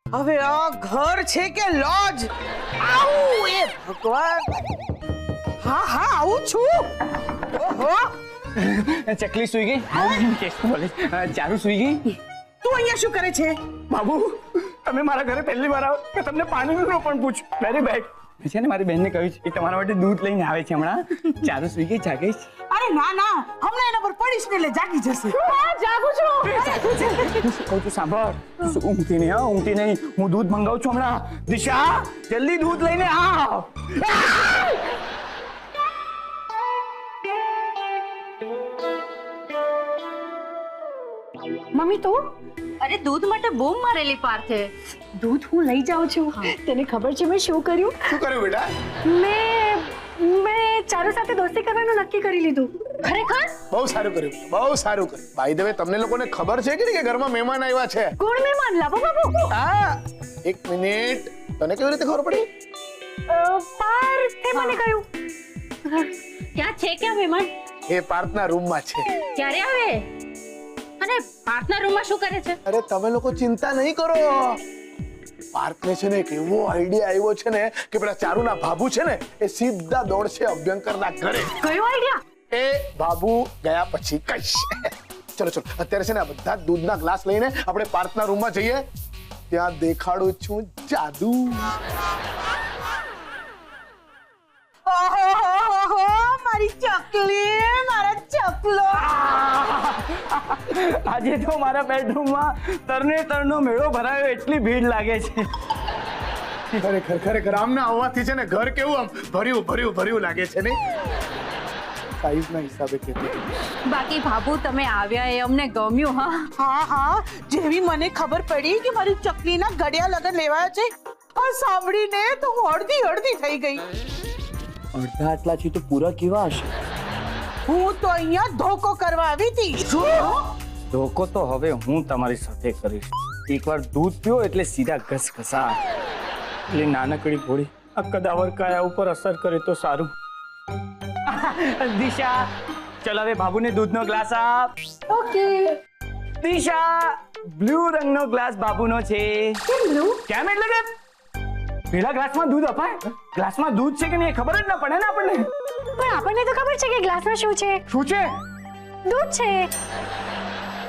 Speaker 7: હવે આ ઘર છે કે લોજ? આવું એ ભગવાન. હા હા, આવું છું. ઓહો,
Speaker 1: ચકલી સુઈ ગઈ. ચારું સુઈ ગઈ.
Speaker 7: તું અહીંયા શું કરે છે?
Speaker 1: બાબુ, તમે મારા ઘરે પહેલી વાર આવો કે તમને પાણીનું પણ પૂછું. Very bad. છે ને, મારી બહેનને કહ્યું છે કે તમારા માટે દૂધ લઈને આવે છે હમણાં. ચારું સુઈ ગઈ, જાગીશ?
Speaker 7: અરે ના ના, હમણાં એના પર પડીશ ને એટલે જાગી જશે.
Speaker 6: જાગું છું.
Speaker 1: કહું છું સાંભળ. ઊંઘતી નહીં, હા, ઊંઘતી નહીં. હું દૂધ મંગાવું છું હમણાં. દિશા, જલ્દી દૂધ લઈને આવ.
Speaker 3: મમ્મી તું? અરે દૂધ માટે બૂમ મારેલી પાર્થે.
Speaker 8: દૂધ હું લઈ જાઉં છું. તને ખબર છે મેં શું કર્યું?
Speaker 5: શું કર્યું બેટા?
Speaker 8: મેં ચારુ સાથે દોસ્તી કરવાનું નક્કી કરી લીધું.
Speaker 3: ખરેખર?
Speaker 5: બહુ સારું કર્યું, બહુ સારું કર્યું. બાય ધ વે, તમને લોકોને ખબર છે કે નહીં કે ઘરમાં મહેમાન આવ્યા છે?
Speaker 8: કોણ મહેમાન? લાવો બાબુ.
Speaker 5: હા, એક મિનિટ. તને કેવી રીતે ખબર પડી?
Speaker 8: પાર્થે મને કહ્યું.
Speaker 3: ક્યાં છે ક્યાં મહેમાન?
Speaker 5: એ પાર્થના રૂમમાં છે.
Speaker 3: ક્યારે આવે? અને પાર્થના રૂમમાં શું કરે છે?
Speaker 5: અરે તમે લોકો ચિંતા નહીં કરો. પાર્થને છે ને એક એવો આઈડિયા આવ્યો છે ને કે પેલા ચારુના બાબુ છે ને એ સીધા દોડશે અભ્યંકરના ઘરે.
Speaker 8: કયો આઈડિયા?
Speaker 5: એ બાબુ ગયા પછી કહીશ. ચલો ચલો, અત્યારે છે ને આ બધા દૂધના ગ્લાસ લઈને આપણે પાર્થના રૂમમાં જઈએ. ત્યાં દેખાડું છું જાદુ.
Speaker 7: ઓહો, મારી ચકલી, મારા ચકલો.
Speaker 1: આજે તો મારા બેડરૂમમાં તરનો મેળો ભરાયો, એટલી ભીડ લાગે છે.
Speaker 5: ખરેખર આમના આવવાથી છે ને ઘર કેવું આમ ભર્યું લાગે છે ને. સાઈઝના હિસાબે કહેતી.
Speaker 3: બાકી બાબુ, તમે આવ્યા એ અમને ગમ્યું.
Speaker 7: હા હા, જેવી મને ખબર પડી કે મારી ચકલીના ગળિયા લગન લેવાયા છે, આ સાંભળીને તો હું અડધી થઈ ગઈ.
Speaker 1: અડધા આટલા છે તો પૂરા કેવા હશે?
Speaker 7: હું તો અહીંયા ધોકો કરવા આવી હતી.
Speaker 1: ધોકો તો હવે હું તમારી સાથે કરીશ. એકવાર દૂધ પીઓ એટલે સીધા ઘસઘસા. એટલે નાનકડી ભોળી આ કદાવર કાયા ઉપર અસર કરે તો સારું. દિશા, ચલ હવે બાબુને દૂધનો ગ્લાસ આપ.
Speaker 8: ઓકે.
Speaker 1: દિશા, બ્લુ રંગનો ગ્લાસ બાબુનો છે.
Speaker 8: કેમ બ્લુ?
Speaker 1: કેમ એટલે કે પેલા ગ્લાસમાં દૂધ અપાય, ગ્લાસમાં દૂધ છે કે નહીં એ ખબર જ ના પડે ને આપણને.
Speaker 8: પણ આપણને તો ખબર છે કે ગ્લાસમાં શું છે.
Speaker 1: શું છે?
Speaker 8: દૂધ છે.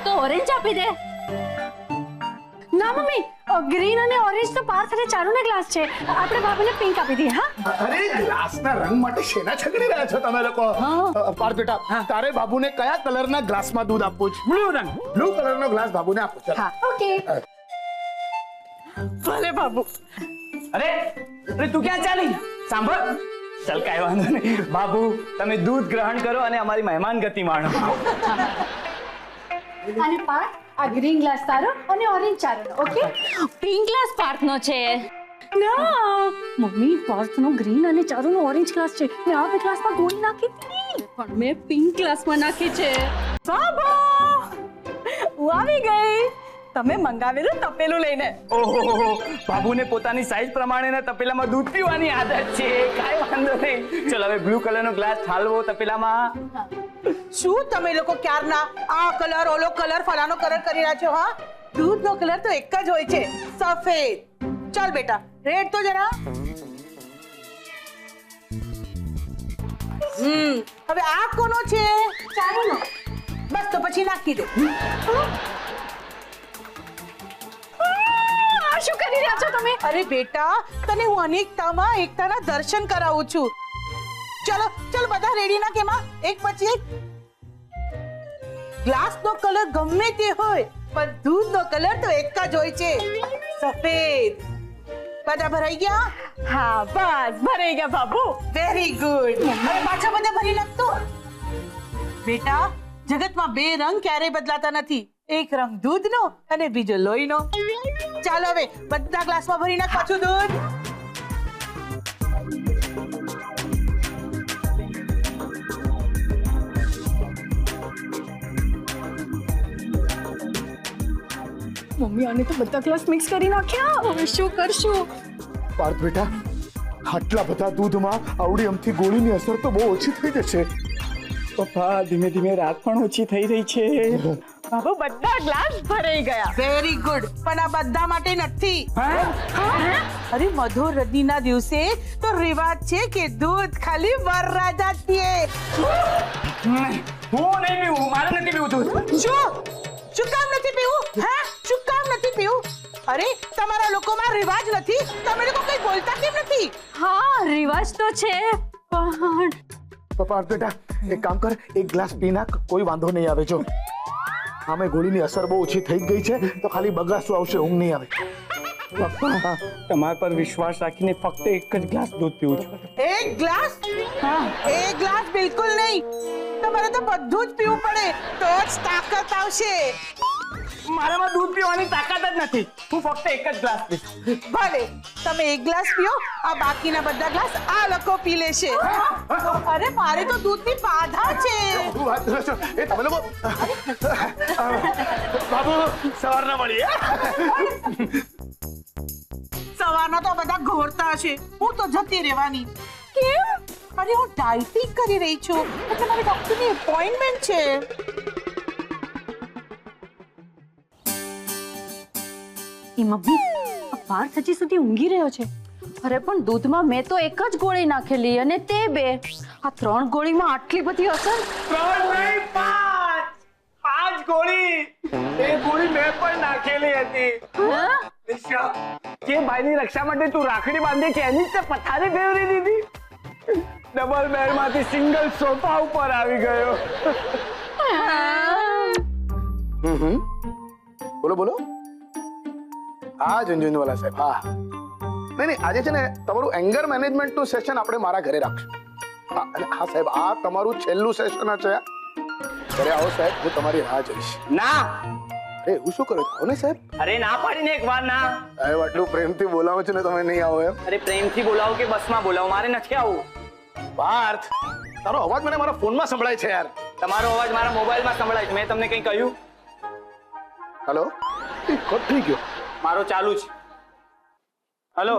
Speaker 2: તો ઓરેન્જ આપી દે.
Speaker 8: ના મમ્મી, ગ્રીન અને ઓરેન્જ તો પાર્થ અને ચારુના ગ્લાસ છે. આપણે બાબુને પિંક આપી દઈએ. હા,
Speaker 5: અરે ગ્લાસના રંગ માટે શેના ઝઘડી રહ્યા છો તમે લોકો? પાર્થ બેટા, તારે બાબુને કયા કલરના ગ્લાસમાં દૂધ આપવું છે?
Speaker 1: બ્લુ રંગ.
Speaker 5: બ્લુ કલરનો ગ્લાસ બાબુને આપો. ચાલો.
Speaker 8: હા, ઓકે.
Speaker 1: ભલે બાબુ. અરે અરે તું ક્યાં ચાલી? સાંભળ. ચાલ કાંઈ વાંધો નહીં. બાબુ, તમે દૂધ ગ્રહણ કરો અને અમારી મહેમાન ગતિ માણો.
Speaker 8: અને પાર્થ, આ ગ્રીન ગ્લાસ તારો અને ઓરેન્જ ચારુનો. ઓકે.
Speaker 2: પિંક ગ્લાસ પાર્થનો છે.
Speaker 8: ના મમ્મી, પાર્થનો ગ્રીન અને ચારુનો ઓરેન્જ ગ્લાસ છે. મેં આ બે ગ્લાસમાં ગોળી નાખી હતી.
Speaker 2: પણ મેં પિંક ગ્લાસમાં નાખી છે.
Speaker 6: બાબા, હું આવી ગઈ. તમે મંગાવેલું તપેલું લઈને.
Speaker 1: ઓહો, બાબુને પોતાની સાઈઝ પ્રમાણેના તપેલામાં દૂધ પીવાની આદત છે. કાંઈ વાંધો નહીં. ચલ હવે બ્લુ કલરનો ગ્લાસ ઠાલવો તપેલામાં.
Speaker 7: શું તમે લોકો ક્યારના આ કલર ઓલો કલર ફલાનો કલર કરી રહ્યા છો? હા, દૂધનો કલર તો એક જ હોય છે, સફેદ. ચાલ બેટા, રેડ તો જરા. હવે આ કોનો છે?
Speaker 8: ચારુનો.
Speaker 7: બસ તો પછી નાખી દે.
Speaker 8: આ શું કરી રહ્યા છો તમે?
Speaker 7: અરે બેટા, તને હું અનેકતામાં એકતાના દર્શન કરાવું છું. ચલો ચલો, બધા રેડી ના કેમાં એક પછી એક. ગ્લાસનો કલર ગમે તે હોય, પણ દૂધનો કલર તો એક જ હોય છે, સફેદ. બધા ભરાઈ ગયા?
Speaker 6: હા, બસ ભરાઈ ગયા બાબુ.
Speaker 7: Very good. હવે પાછા બધા ભરી નાખતો. બેટા, જગતમાં બે રંગ ક્યારેય બદલાતા નથી. એક રંગ દૂધનો અને બીજો લોહીનો. ચાલો હવે બધા ગ્લાસમાં ભરી નાખ પાછું દૂધ.
Speaker 6: મમ્મી, આને તો બધા ગ્લાસ મિક્સ કરી નાખ્યા. હવે શું કરશું?
Speaker 5: પાર્થ બેટા, આટલા બધા દૂધમાં આવડી અમથી ગોળીની અસર તો બહુ ઓછી થઈ જશે.
Speaker 1: પપ્પા, ધીમે ધીમે રાત પણ ઓછી થઈ રહી છે.
Speaker 6: બાબુ, બધા ગ્લાસ ભરાઈ ગયા.
Speaker 7: Very good. પણ આ બધા માટે નથી.
Speaker 1: હા?
Speaker 7: અરે મધુર રજનીના દિવસે તો રિવાજ છે કે દૂધ ખાલી વરરાજા જ પીએ.
Speaker 1: હું નહીં પીવું, મારે નથી પીવું દૂધ.
Speaker 7: શું કામ નથી પીવું? હા, શું કામ નથી પીવું? અરે તમારા લોકોમાં રિવાજ નથી? તમે લોકો કઈ બોલતા કેમ નથી?
Speaker 2: હા, રિવાજ તો છે, પણ
Speaker 5: પાર્થ બેટા, એક કામ કર, એક ગ્લાસ પી નાખ, કોઈ વાંધો નહીં આવે. જો આમે ગોળીની અસર બહુ ઓછી થઈ ગઈ છે, તો ખાલી બગાસું આવશે, ઊંઘ નહીં આવે.
Speaker 1: પપ્પા, તમારા પર વિશ્વાસ રાખીને ફક્ત એક જ ગ્લાસ દૂધ પીવું છું.
Speaker 7: એક ગ્લાસ? એક ગ્લાસ બિલકુલ નહીં. તમારે તો બધું જ પીવું પડે, તો જ તાકાત આવશે.
Speaker 1: મારામાં દૂધ પીવાની તાકાત જ નથી. હું ફક્ત એક જ ગ્લાસ પીશ.
Speaker 7: ભલે, તમે એક ગ્લાસ પીઓ, આ બાકીના બધા ગ્લાસ આ લોકો પી લેશે. અરે મારે તો દૂધની બાધા છે.
Speaker 5: વાત કરો છો? એ તમે લોકો બાબુ, સવારના મળીએ.
Speaker 7: સવારના તો બધા ઘોરતા હશે, હું તો જતી રહેવાની. કેમ? અરે હું ડાયટિંગ કરી રહી છું, એટલે મારી ડોક્ટરની એપોઇન્ટમેન્ટ છે.
Speaker 3: એ મમ્મી, આ પાર્થ હજી સુધી ઊંઘી રહ્યો છે. અરે પણ દૂધમાં મેં તો એક જ ગોળી નાખેલી અને તે બે. આ 3 ગોળીમાં આટલી બધી અસર?
Speaker 1: 3 નહીં, 5. 5 ગોળી. એ ગોળી મેં પણ નાખેલી હતી. દિશા, જે ભાઈની રક્ષા માટે તું રાખડી બાંધી છે એની જ પથારી ફેરવી દીધી. ડબલ બેડમાંથી સિંગલ સોફા ઉપર આવી ગયો.
Speaker 5: બોલો બોલો. હા, ઝુંઝુનવાલા સાહેબ. હા, નહીં આજે છે ને તમારું એંગર મેનેજમેન્ટનું સેશન આપણે મારા ઘરે રાખશું. હા, અને હા સાહેબ, આ તમારું છેલ્લું સેશન છે. ઘરે આવો સાહેબ, હું તમારી રાહ જોઈશ.
Speaker 1: ના.
Speaker 5: અરે હું શું કરું છું ને સાહેબ?
Speaker 1: અરે ના પાડીને એક વાર ના.
Speaker 5: સાહેબ આટલું પ્રેમથી બોલાવો છો ને, તમે નહીં આવો એમ?
Speaker 1: અરે પ્રેમથી બોલાવો કે બસમાં બોલાવો, મારે નથી આવું.
Speaker 5: પાર્થ, તારો અવાજ મને મારા ફોનમાં સંભળાય છે યાર.
Speaker 1: તમારો અવાજ મારા મોબાઈલમાં સંભળાય છે. મેં તમને કંઈ કહ્યું?
Speaker 5: હેલો, કટ થઈ ગયો.
Speaker 1: મારો ચાલુ છે. હેલો.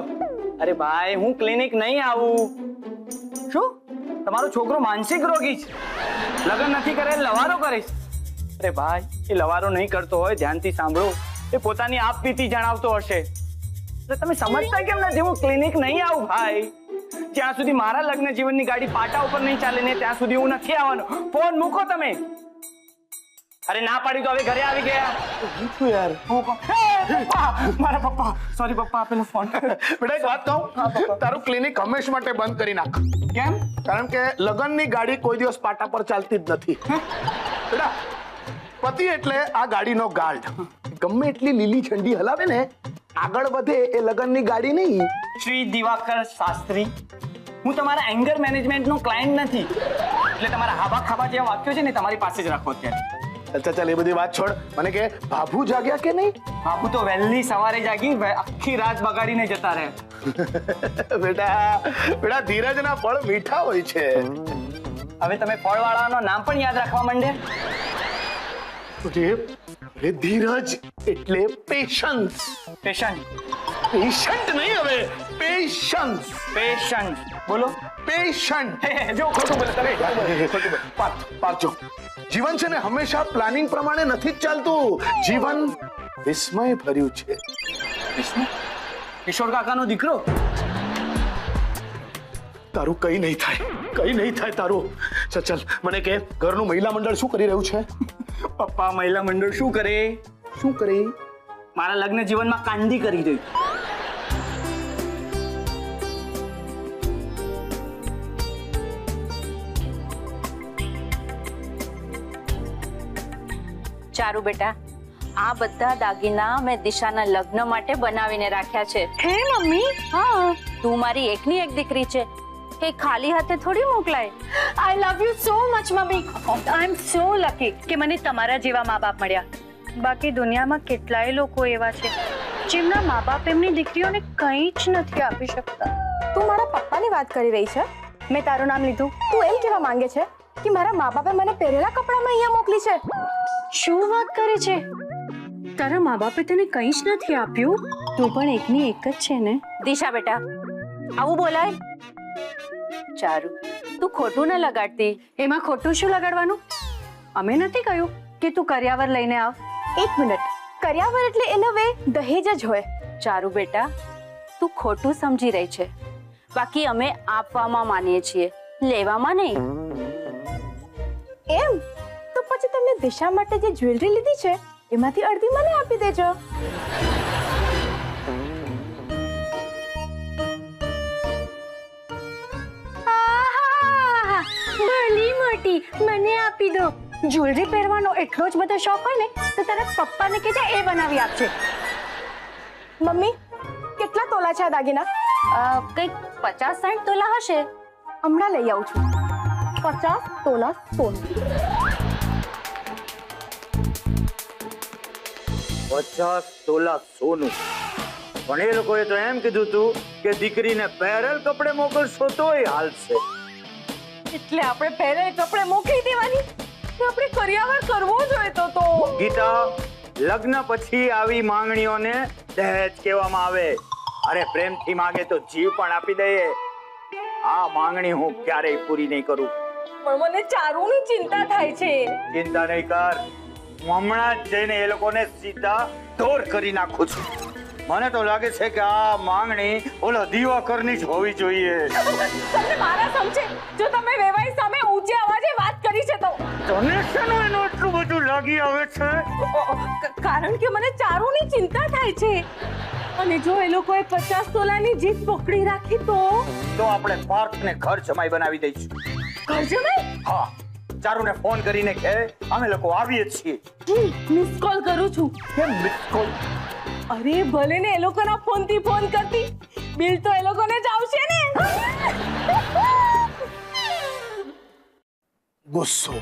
Speaker 1: અરે ભાઈ, હું ક્લિનિક નહીં આવું. શું? તમારો છોકરો માનસિક રોગી છે, લગ્ન નથી કરે, લવારો કરે છે. અરે ભાઈ, એ લવારો નહીં કરતો હોય, ધ્યાનથી સાંભળો, એ પોતાની આપવીતી જણાવતો હશે. તમે સમજતા કેમ નથી? હું ક્લિનિક નહીં આવું ભાઈ. જ્યાં સુધી મારા લગ્ન જીવનની ગાડી પાટા ઉપર નહીં ચાલે ને ત્યાં સુધી હું નથી આવવાનો. ફોન મૂકો તમે. અરે ના પાડી તો હવે ઘરે આવી ગયા.
Speaker 5: હું છું યાર.
Speaker 1: મારા પપ્પા, સોરી પપ્પા, આપેલો ફોન.
Speaker 5: બેટા એક વાત કહું, તારું ક્લિનિક હંમેશ માટે બંધ કરી નાખ.
Speaker 1: કેમ?
Speaker 5: કારણ કે લગનની ગાડી કોઈ દિવસ પાટા પર ચાલતી જ નથી. બેટા, પતિ એટલે આ ગાડીનો ગાર્ડ. ગમે એટલી લીલી ઝંડી હલાવે ને, આગળ વધે એ લગનની ગાડી નહીં.
Speaker 1: શ્રી દિવાકર શાસ્ત્રી, હું તમારા એંગર મેનેજમેન્ટનો ક્લાયન્ટ નથી, એટલે તમારા હાબા ખાબા જેવા વાક્યો છે ને તમારી પાસે જ રાખો અત્યારે.
Speaker 5: અચ્છા ચાલ, એ બધી વાત છોડ. મને કે ભાભુ જાગ્યા કે નહીં?
Speaker 1: બાપુ તો વહેલી સવારે જાગી આખી રાત બગાડીને જતા રહે.
Speaker 5: બેટા ધીરજના ફળ મીઠા હોય છે.
Speaker 1: હવે તમે ફળવાળાનો નામ પણ યાદ રાખવા માંડ્યા.
Speaker 5: અરે ધીરજ એટલે પેશન્સ.
Speaker 1: પેશન્ટ.
Speaker 5: પેશન્ટ નહીં, હવે પેશન્સ.
Speaker 1: પેશન્ટ બોલો.
Speaker 5: પેશન્ટ.
Speaker 1: જો ખોટું બોલે તમે.
Speaker 5: પાછો જીવન છે ને હંમેશા પ્લાનિંગ પ્રમાણે નથી જ ચાલતું. જીવન વિસ્મય ભર્યું છે.
Speaker 1: કિશોર કાકાનો દીકરો.
Speaker 5: તારું કઈ નહીં થાય, કઈ નહીં થાય તારું. ચાલ મને કે ઘરનું મહિલા મંડળ શું કરી રહ્યું છે?
Speaker 1: પપ્પા, મહિલા મંડળ શું કરે?
Speaker 5: શું કરે?
Speaker 1: મારા લગ્ન જીવનમાં કાંડી કરી દઈ.
Speaker 3: ચારુ બેટા, આ બધા દાગીના મેં દિશાના લગ્ન માટે બનાવીને રાખ્યા છે.
Speaker 8: હે મમ્મી?
Speaker 3: હા, તું મારી એકની એક દીકરી છે, કે ખાલી હાથે થોડી મોકલાય.
Speaker 8: I love you so much mummy. I am so lucky કે મને તમારા જેવા મા બાપ મળ્યા. બાકી દુનિયામાં કેટલાય લોકો એવા છે જેમના મા બાપ એમની દીકરીઓને કંઈ જ નથી આપી શકતા.
Speaker 6: તું મારા પપ્પાની વાત કરી રહી છે? મેં તારું નામ લીધું. તું એમ કહેવા માંગે છે કે મારા મા બાપે મને પહેરેલા કપડામાં અહીંયા મોકલી છે?
Speaker 8: શું વાત કરે છે? તારા મા બાપે તને કંઈ જ નથી આપ્યું? તું પણ એકની એક જ છે ને?
Speaker 3: દિશા બેટા, આવું બોલાય? ચારુ, તું ખોટું ન લગાડતી.
Speaker 8: એમાં ખોટું શું લગાડવાનું? અમે નથી કહ્યું કે તું કર્યાવર લઈને આવ.
Speaker 6: એક મિનિટ, કર્યાવર એટલે એનો વે દહેજ જ હોય.
Speaker 3: ચારુ બેટા, તું ખોટું સમજી રહી છે. બાકી અમે આપવામાં માનીએ છીએ, લેવામાં નહીં.
Speaker 6: એમ તો પછી તમે દિશા માટે જે જ્વેલરી લીધી છે એમાંથી અડધી મને આપી દેજો.
Speaker 8: ભલી મોટી, મને આપી દો. જ્વેલરી પહેરવાનો એટલો જ બધો શોખ હોય ને તો તારા પપ્પાને કહેજે એ બનાવી આપશે.
Speaker 6: મમ્મી, કેટલા તોલા છે આ દાગીના?
Speaker 3: કંઈક 50-60 તોલા હશે.
Speaker 6: હમણાં લઈ આવું છું. 50 તોલા સોનું.
Speaker 9: 50 તોલા સોનું. પણ એ લોકોએ તો એમ કીધું તું કે દીકરીને પહેરેલ કપડે મોકલશો તોય હાલશે.
Speaker 6: એટલે આપણે પહેરેલ કપડે મોકલી દેવાની? આપણે કર્યાવર કરવો જોઈએ તો.
Speaker 9: ગીતા, લગ્ન પછી આવી માંગણીઓને દહેજ કહેવામાં આવે. અરે પ્રેમથી માંગે તો જીવ પણ આપી દઈએ. આ માંગણી હું ક્યારેય પૂરી નહીં કરું.
Speaker 6: પણ મને ચારુની ચિંતા થાય છે.
Speaker 9: ચિંતા નહીં કર, હું હમણાં જ જઈને એ લોકોને સીધા દૂર કરી નાખું છું. મને તો લાગે છે કે આ માંગણી ઓલો દિવાકરની જ હોવી જોઈએ.
Speaker 6: તમને મારા સમજે જો તમે વેવાઈ સામે ઊંચે અવાજે વાત કરી છે તો.
Speaker 9: તને શેનું એનું એટલું બધું લાગી આવે છે?
Speaker 6: કારણ કે મને ચારુની ચિંતા થાય છે. અને જો એ લોકોએ 50 તોલાની જીત પકડી રાખી તો
Speaker 9: આપણે પાર્ક ને ઘર જમાઈ બનાવી દઈશું.
Speaker 6: ઘર જમાઈ?
Speaker 9: હા, ચારુને ફોન કરીને કહે અમે લોકો આવીએ છીએ.
Speaker 6: મિસ કોલ કરું છું.
Speaker 9: કેમ મિસ કોલ?
Speaker 6: અરે ભલે ને એ લોકોના ફોનથી ફોન કરતી, બિલ તો એ લોકોને જ આવશે ને.
Speaker 5: ગુસ્સો,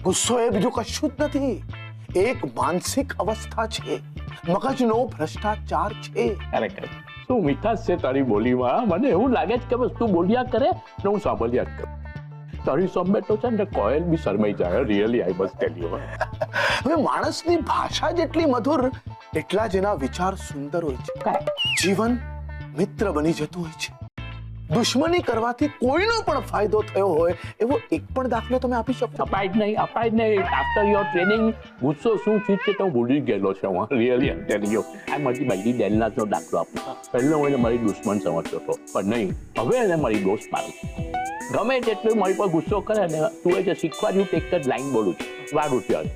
Speaker 5: ગુસ્સો એ બીજું કશું જ નથી. એક માનસિક અવસ્થા છે, મગજનો ભ્રષ્ટાચાર છે.
Speaker 10: શું મીઠાશ છે તારી બોલીમાં. મને એવું લાગે છે કે બસ તું બોલ્યા કરે ને હું સાંભળ્યા જ કરું. તારી સામે તો છે ને કોયલ બી શરમાઈ જાય really I must tell you
Speaker 5: હવે માણસની ભાષા જેટલી મધુર એટલા જ એના વિચાર સુંદર હોય છે જીવન મિત્ર બની જતું હોય છે દુશ્મની કરવાથી કોઈનો પણ ફાયદો થયો હોય એવો એક પણ દાખલો તમે આપી શકો
Speaker 10: અપાય જ નહીં આફ્ટર યોર ટ્રેનિંગ ગુસ્સો શું ચીજ છે તો હું ભૂલી જ ગયેલો છે હું રિયલી આઈ ટેલ યુ આ મારી બૈરી ડેલનાનો દાખલો આપું પહેલો હું એને મારી દુશ્મન સમજતો હતો પણ નહીં હવે એને મારી દોસ્ત મારું ગમે તેટલું મારી પર ગુસ્સો કરે ને તું એ જે શીખવાડ્યું તે એક જ લાઈન બોલું છું વારું ત્યારે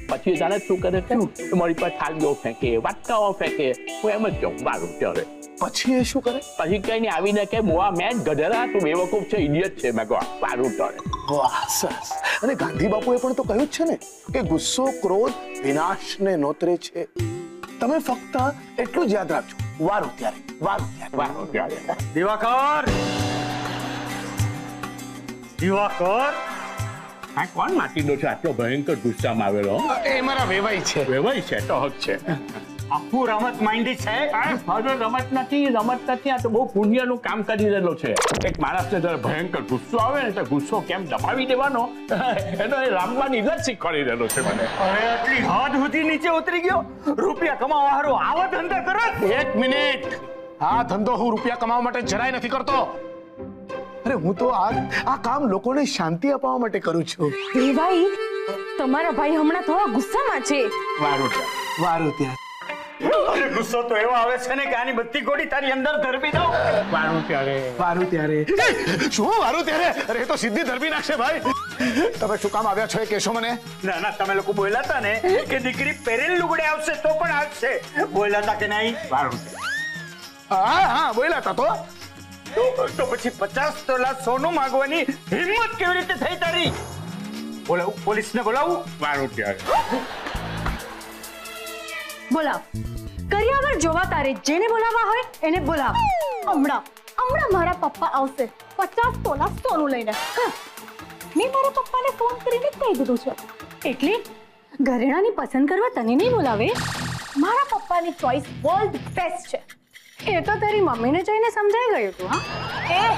Speaker 10: પછી જાણે શું કરે શું મારી પર થાળીઓ ફેંકે વાટકાઓ ફેંકે હું એમ જ કહું વારું ત્યારે
Speaker 5: પછી એ શું કરે
Speaker 10: પછી કઈ નહીં આવીને કે મોવા મેં ગધેડા તું બેવકૂફ છે ઇડિયટ છે મેં કહો વારું ત્યારે
Speaker 5: વાહ સરસ અને ગાંધી બાપુએ પણ તો કહ્યું જ છે ને કે ગુસ્સો ક્રોધ વિનાશને નોતરે છે તમે ફક્ત એટલું જ યાદ રાખજો વારું ત્યારે
Speaker 9: દિવાકર
Speaker 10: આ કોણ માટીનો છે આટલો ભયંકર ગુસ્સામાં આવેલો
Speaker 5: એ મારા વેવાઈ છે
Speaker 10: વેવાઈ છે તો હક છે
Speaker 9: આખું રમત માંડી છે
Speaker 10: હવે રમત નથી આ તો બહુ પુણ્યનું કામ કરી રહેલો છે એક માણસને જયારે ભયંકર ગુસ્સો આવે ને તો ગુસ્સો કેમ દબાવી દેવાનો એનો એ રામબાની ઇલાજ શીખવાડી રહેલો છે મને
Speaker 9: અરે આટલી હદ સુધી નીચે ઉતરી ગયો રૂપિયા કમાવા હારું આવા ધંધા કરો
Speaker 5: એક મિનિટ આ ધંધો હું રૂપિયા કમાવા માટે જરાય નથી કરતો અરે હું તો આ કામ લોકોને શાંતિ અપાવવા માટે કરું છું
Speaker 2: એ ભાઈ તમારા ભાઈ હમણાં થોડા ગુસ્સામાં છે
Speaker 5: વારું ત્યાં
Speaker 9: અરે ગુસ્સો તો એવો આવે છે ને કે આની બધી ગોળી તારી અંદર ધરબી દઉં
Speaker 5: વારું ત્યારે શું વારું ત્યારે અરે એ તો સીધી ધરબી નાખશે ભાઈ તમે શું કામ આવ્યા છો એ કહેશો મને
Speaker 9: ના તમે લોકો બોલ્યા હતા ને કે દીકરી પહેરેલ લુગડે આવશે તો પણ આવશે બોલ્યા હતા કે નહીં
Speaker 5: હા બોલ્યા હતા
Speaker 9: તો પછી 50 તોલા સોનું માંગવાની હિંમત કેવી રીતે થઈ તારી બોલાવું પોલીસને બોલાવું
Speaker 10: વારું ત્યારે
Speaker 8: બોલાવ કરિયાવર જોવા તારે જેને બોલાવવા હોય એને બોલાવ
Speaker 6: હમણાં મારા પપ્પા આવશે 50 તોલા સોનું લઈને મેં મારા પપ્પાને ફોન કરીને કહી દીધું છે
Speaker 8: એટલે ઘરેણાની પસંદ કરવા તને નહીં બોલાવે
Speaker 6: મારા પપ્પાની ચોઈસ વર્લ્ડ બેસ્ટ છે
Speaker 8: એ તો તારી મમ્મીને જોઈને સમજાઈ ગયું તું હા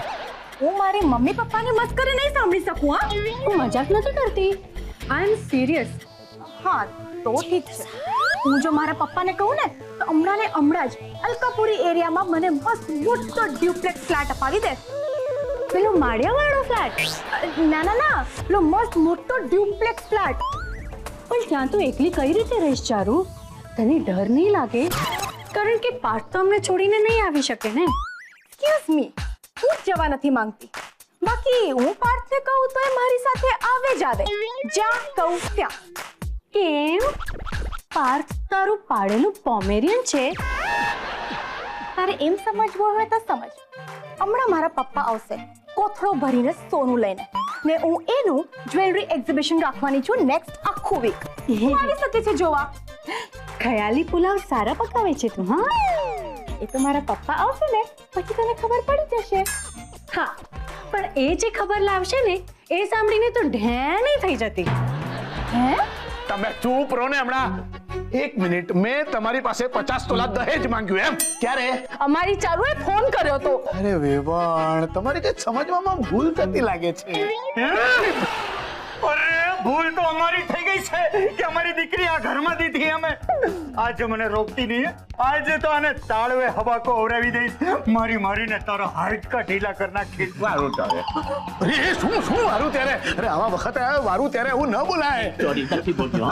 Speaker 6: હું મારી મમ્મી પપ્પાની મસ્કરી નહીં સાંભળી શકું હા
Speaker 8: હું મજાક નથી કરતી આઈ એમ સિરિયસ
Speaker 6: હા તો ઠીક છે હું જો મારા પપ્પાને કહું ને તો હમણાં જ અલકાપુરી એરિયામાં મને મસ્ત મોટો ડ્યુપ્લેક્સ ફ્લેટ અપાવી દે
Speaker 8: પેલો માળિયાવાળો ફ્લેટ
Speaker 6: ના પેલો મસ્ત મોટો ડ્યુપ્લેક્સ ફ્લેટ
Speaker 8: પણ ત્યાં તું એકલી કઈ રીતે રહીશ ચારુ તને ડર નહીં લાગે કારણ કે પાર્થ તો અમને છોડીને નહીં આવી શકે ને
Speaker 6: એક્સક્યુઝ મી હું જવા નથી માંગતી બાકી હું પાર્થને કહું તો એ મારી સાથે આવે જ આવે જ્યાં કહું ત્યાં
Speaker 8: કેમ પાર્થ તારું પાડેલું પોમેરિયન છે
Speaker 6: તારે એમ સમજવું હોય તો સમજ હમણાં મારા પપ્પા આવશે કોથળો ભરીને સોનું લઈને ને હું એનું જ્વેલરી એક્ઝિબિશન રાખવાની છું નેક્સ્ટ આખું વીક આવી શકે છે જોવા
Speaker 8: ખયાલી પુલાવ સારા પકાવે છે તું હા
Speaker 6: એ તો મારા પપ્પા આવશે ને પછી તને ખબર પડી જશે
Speaker 8: હા પણ એ જે ખબર લાવશે ને એ સાંભળીને તો ઢેણી થઈ જતી
Speaker 6: હે
Speaker 5: તમે ચૂપ રહો ને હમણાં એક મિનિટ મેં તમારી પાસે 50 તોલા દહેજ માંગ્યું એમ ક્યારે
Speaker 2: અમારી ચારુએ ફોન કર્યો તો
Speaker 5: અરે વેવાણ તમારી કઈ સમજવામાં ભૂલ થતી લાગે છે
Speaker 9: અરે ભૂલ તો અમારી થઈ ગઈ છે કે અમારી દીકરી આ ઘરમાં દીધી અમે આજે મને રોકતી નહીં આજે તો આને તાળવે હબાકો ઓરાવી દઈશ મારીને તારો હાડકા ઢીલા કરી નાખીશ
Speaker 10: વારું ત્યારે
Speaker 5: અરે શું વારું ત્યારે અરે આવા વખતે વારું ત્યારે હું ન બોલાય
Speaker 10: સોરી નથી બોલતો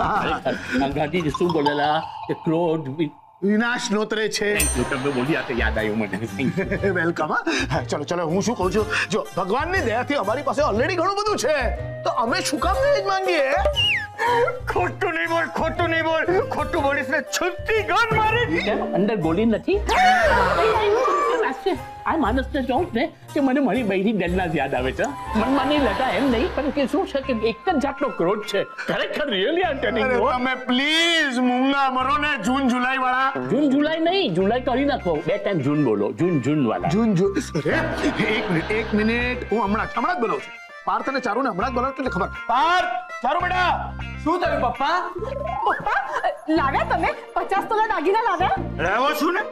Speaker 10: ગાંધીજી શું બોલેલા કે ક્રોધ
Speaker 5: વિનાશ નોતરે છે
Speaker 10: તમે બોલ્યા તો યાદ આવ્યું મને
Speaker 5: વેલકમ ચલો હું શું કહું છું જો ભગવાનની દયાથી અમારી પાસે ઓલરેડી ઘણું બધું છે તો અમે શું કામ દહેજ માંગીએ
Speaker 9: ખોટું નહીં બોલ ખોટું બોલીશ ને છુટ્ટી ગન મારી
Speaker 10: અંદર ગોળી નથી આ માણસને જોઉં ને કે મને મારી બૈરી ડેલના યાદ આવે છે મનમાં નહીં લેતા એમ નહીં પણ કે શું છે કે એક જ જાતનો ક્રોધ છે ખરેખર રિયલી આઈ ટેલિંગ યુ
Speaker 5: તમે પ્લીઝ મૂંગા મરો ને જૂન જુલાઈ વાળા
Speaker 10: જૂન જુલાઈ નહીં જુલાઈ કરી નાખો બે ટાઈમ જૂન બોલો જૂન વાળા
Speaker 5: જૂન એક મિનિટ હું હમણાં જ બોલાવું છું પાર્થ અને ચારુને હમણાં જ બોલાવું એટલે ખબર પાર્થ ચારુ બેટા
Speaker 1: શું થયું પપ્પા
Speaker 6: લાવ્યા તમે 50 તોલા દાગીના લાવ્યા
Speaker 9: આવ્યો છું ને